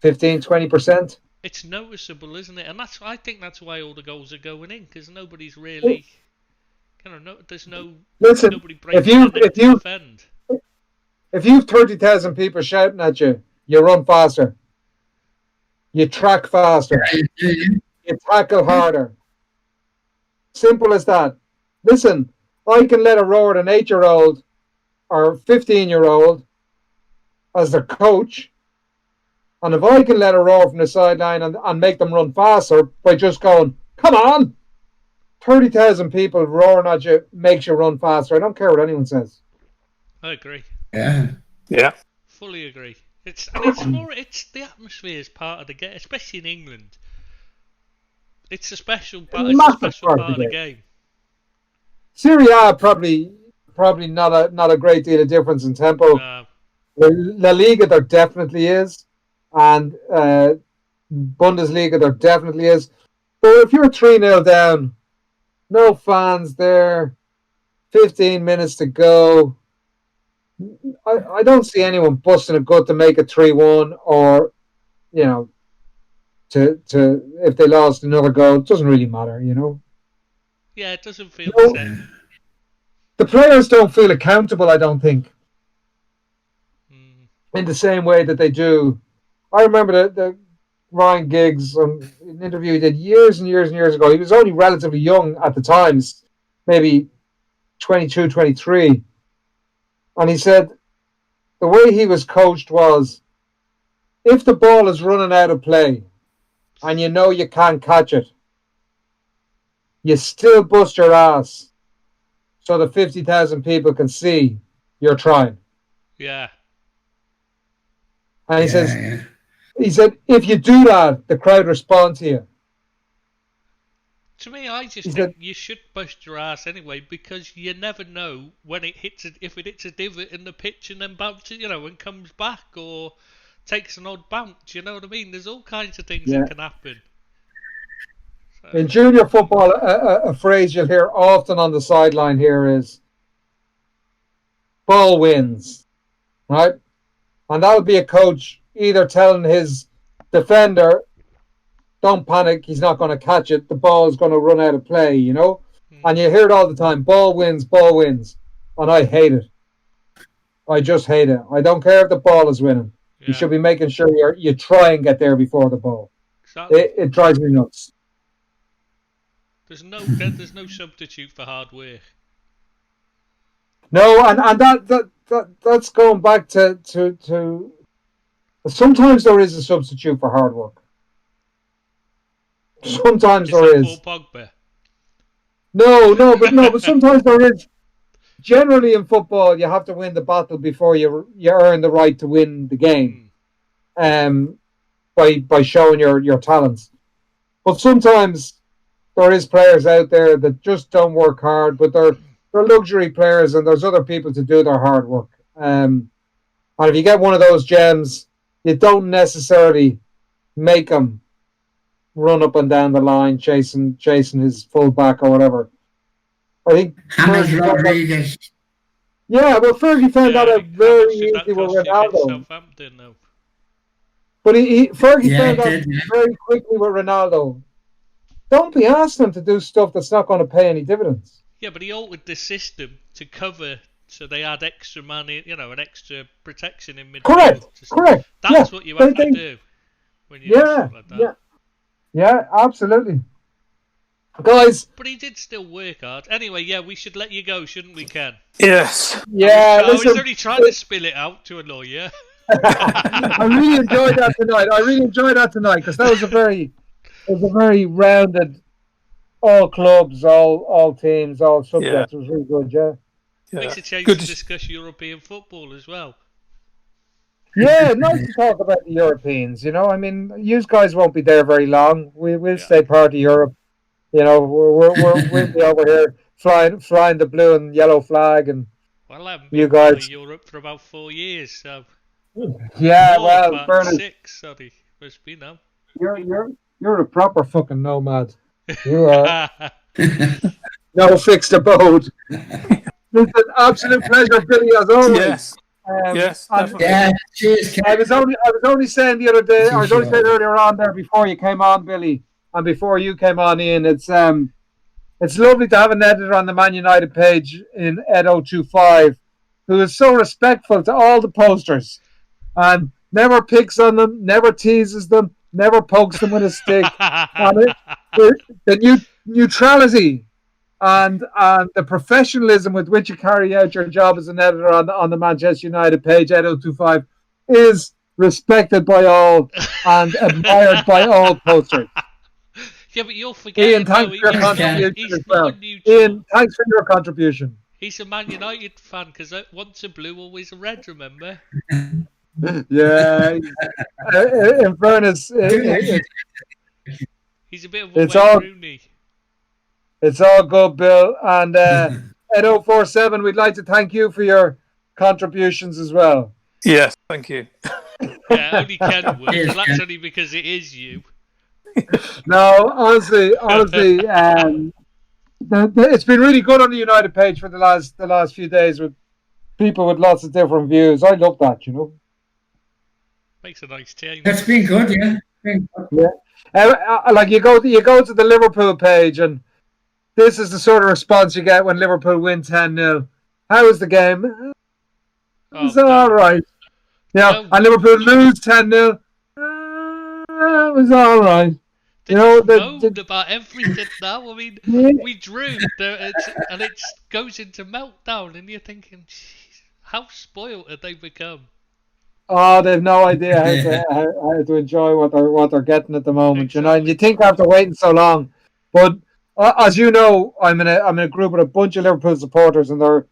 15-20%. It's noticeable, isn't it? And I think that's why all the goals are going in, because nobody's really there's nobody breaking to defend. If you've 30,000 people shouting at you, you run faster, you track faster, you tackle harder. Simple as that. Listen, I can let a roar an 8-year-old or 15-year-old as their coach, and if I can let a roar from the sideline and make them run faster by just going, come on, 30,000 people roaring at you makes you run faster. I don't care what anyone says. I agree. Yeah. Fully agree. It's the atmosphere is part of the game, especially in England. It's a special part of the game. Serie A probably not a great deal of difference in tempo. La Liga there definitely is, and Bundesliga there definitely is. But if you're 3-0 down, no fans there, 15 minutes to go, I don't see anyone busting a gut to make it 3-1, or to if they lost another goal, it doesn't really matter, you know. Yeah, it doesn't feel the same. The players don't feel accountable, I don't think, in the same way that they do. I remember the Ryan Giggs, an interview he did years and years and years ago. He was only relatively young at the time, maybe 22, 23. And he said the way he was coached was, if the ball is running out of play and you know you can't catch it, you still bust your ass so the 50,000 people can see you're trying. Yeah. And he said, if you do that, the crowd respond to you. To me, I just think you should bust your ass anyway, because you never know when it hits if it hits a divot in the pitch and then bounces, and comes back or takes an odd bounce. You know what I mean? There's all kinds of things that can happen. So. In junior football, a phrase you'll hear often on the sideline here is "ball wins," right? And that would be a coach either telling his defender, don't panic, he's not going to catch it, the ball's going to run out of play, you know? And you hear it all the time, ball wins. And I hate it. I just hate it. I don't care if the ball is winning. Yeah. You should be making sure you try and get there before the ball. Exactly. It drives me nuts. There's no substitute for hard work. No, and that's going back to sometimes there is a substitute for hard work. Sometimes there is. Paul Pogba? No, but sometimes there is. Generally in football, you have to win the battle before you earn the right to win the game. By showing your talents. But sometimes there is players out there that just don't work hard, but they're luxury players, and there's other people to do their hard work. And if you get one of those gems, you don't necessarily make him run up and down the line chasing his full back or whatever. I think James Rodriguez. Yeah, well, Fergie found that out very easily with Ronaldo. But Fergie found out very quickly with Ronaldo. Don't be asking him to do stuff that's not going to pay any dividends. Yeah, but he altered the system to cover, so they had extra money, an extra protection in midfield. Correct. That's what you have to do when you do stuff like that. Yeah, absolutely. Guys, But he did still work hard. Anyway, yeah, we should let you go, shouldn't we, Ken? Yes. yeah, I was listen, only trying to spill it out to annoy you. I really enjoyed that tonight because that was a very rounded, all clubs, all teams, all subjects. It was really good, yeah. Makes a change Good to to- discuss European football as well. Yeah, nice to talk about the Europeans. You know, I mean, you guys won't be there very long. We'll stay part of Europe. You know, we'll be over here flying the blue and yellow flag, and Well, I haven't you been part of guys. Europe for about 4 years, so... Yeah, More, well, about Bernard, 6, sorry. Must be now. you're a proper fucking nomad. You are no fixed abode. It's an absolute pleasure, Billy, as always. Yes. Yes, and definitely. Yeah, cheers, Ken. I was only saying the other day. I was only saying Sure. earlier on there before you came on, Billy, and before you came on, Ian. It's lovely to have an editor on the Man United page in Ed047 who is so respectful to all the posters and never picks on them, never teases them, never pokes them with a stick. And the neutrality and the professionalism with which you carry out your job as an editor on the Manchester United page, Ed047, is respected by all and admired by all posters. Yeah, but you're forgetting. Ian, thanks for your contribution he's as not well. a neutral. Ian, thanks for your contribution. He's a Man United fan because once a blue, always a red. Remember? Yeah. In fairness, He's a bit of a It's Wayne all- Rooney. it's all good, Bill. And Ed047, we'd like to thank you for your contributions as well. Yes, thank you. Yeah, only Ken would. Cheers, But that's Ken. only because it is you. No, honestly, it's been really good on the United page for the last few days with people with lots of different views. I love that, you know. Makes a nice team. That's been good, yeah. Been good. Like you go to the Liverpool page, and this is the sort of response you get when Liverpool win 10-0. How was the game? It's all right. Yeah, No. and Liverpool lose 10-0. It was all right. They You know, moaned about everything now. I mean, Yeah. we drew, and it goes into meltdown, and you're thinking, "Jeez, how spoiled have they become?" Oh, they've no idea how to enjoy what they're getting at the moment, you know. And you think after waiting so long, but as you know, I'm in a group with a bunch of Liverpool supporters, and they're a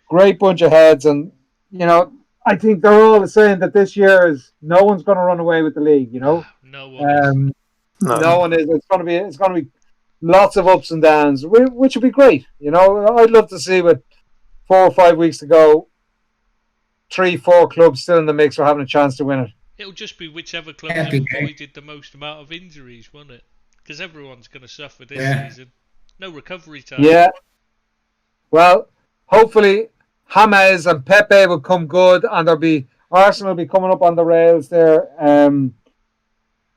great bunch of heads, and you know, I think they're all saying that this year is no one's going to run away with the league, you know. No one. No one is. It's going to be lots of ups and downs, which would be great. You know, I'd love to see with 4 or 5 weeks to go, 3-4 clubs still in the mix for having a chance to win it. It'll just be whichever club Yeah, has it'd be great. avoided the most amount of injuries, won't it? Because everyone's going to suffer this Yeah. season. No recovery time. Yeah. Well, hopefully James and Pepe will come good, and Arsenal will be coming up on the rails there,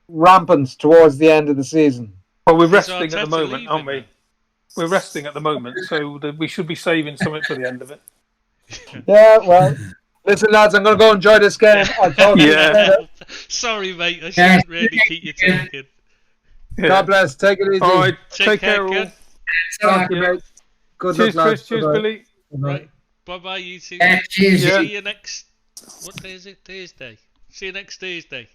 rampant towards the end of the season. Well, we're Is resting at the Arteta moment, leaving aren't we? then? We're resting at the moment, so we should be saving something for the end of it. Yeah, well, listen, lads, I'm going to go enjoy this game. I'll talk to you Yeah. later. Sorry, mate. I shouldn't really keep you talking. Yeah. God bless. Take it easy. All right, Take care, care, all. Ken. Thank you, mate. Good Cheers, luck, lads. Chris. Cheers, Bye-bye. Billy. Bye-bye. Right. Bye-bye, you two. Yeah, cheers. Yeah. See you next... What day is it? Thursday. See you next Thursday.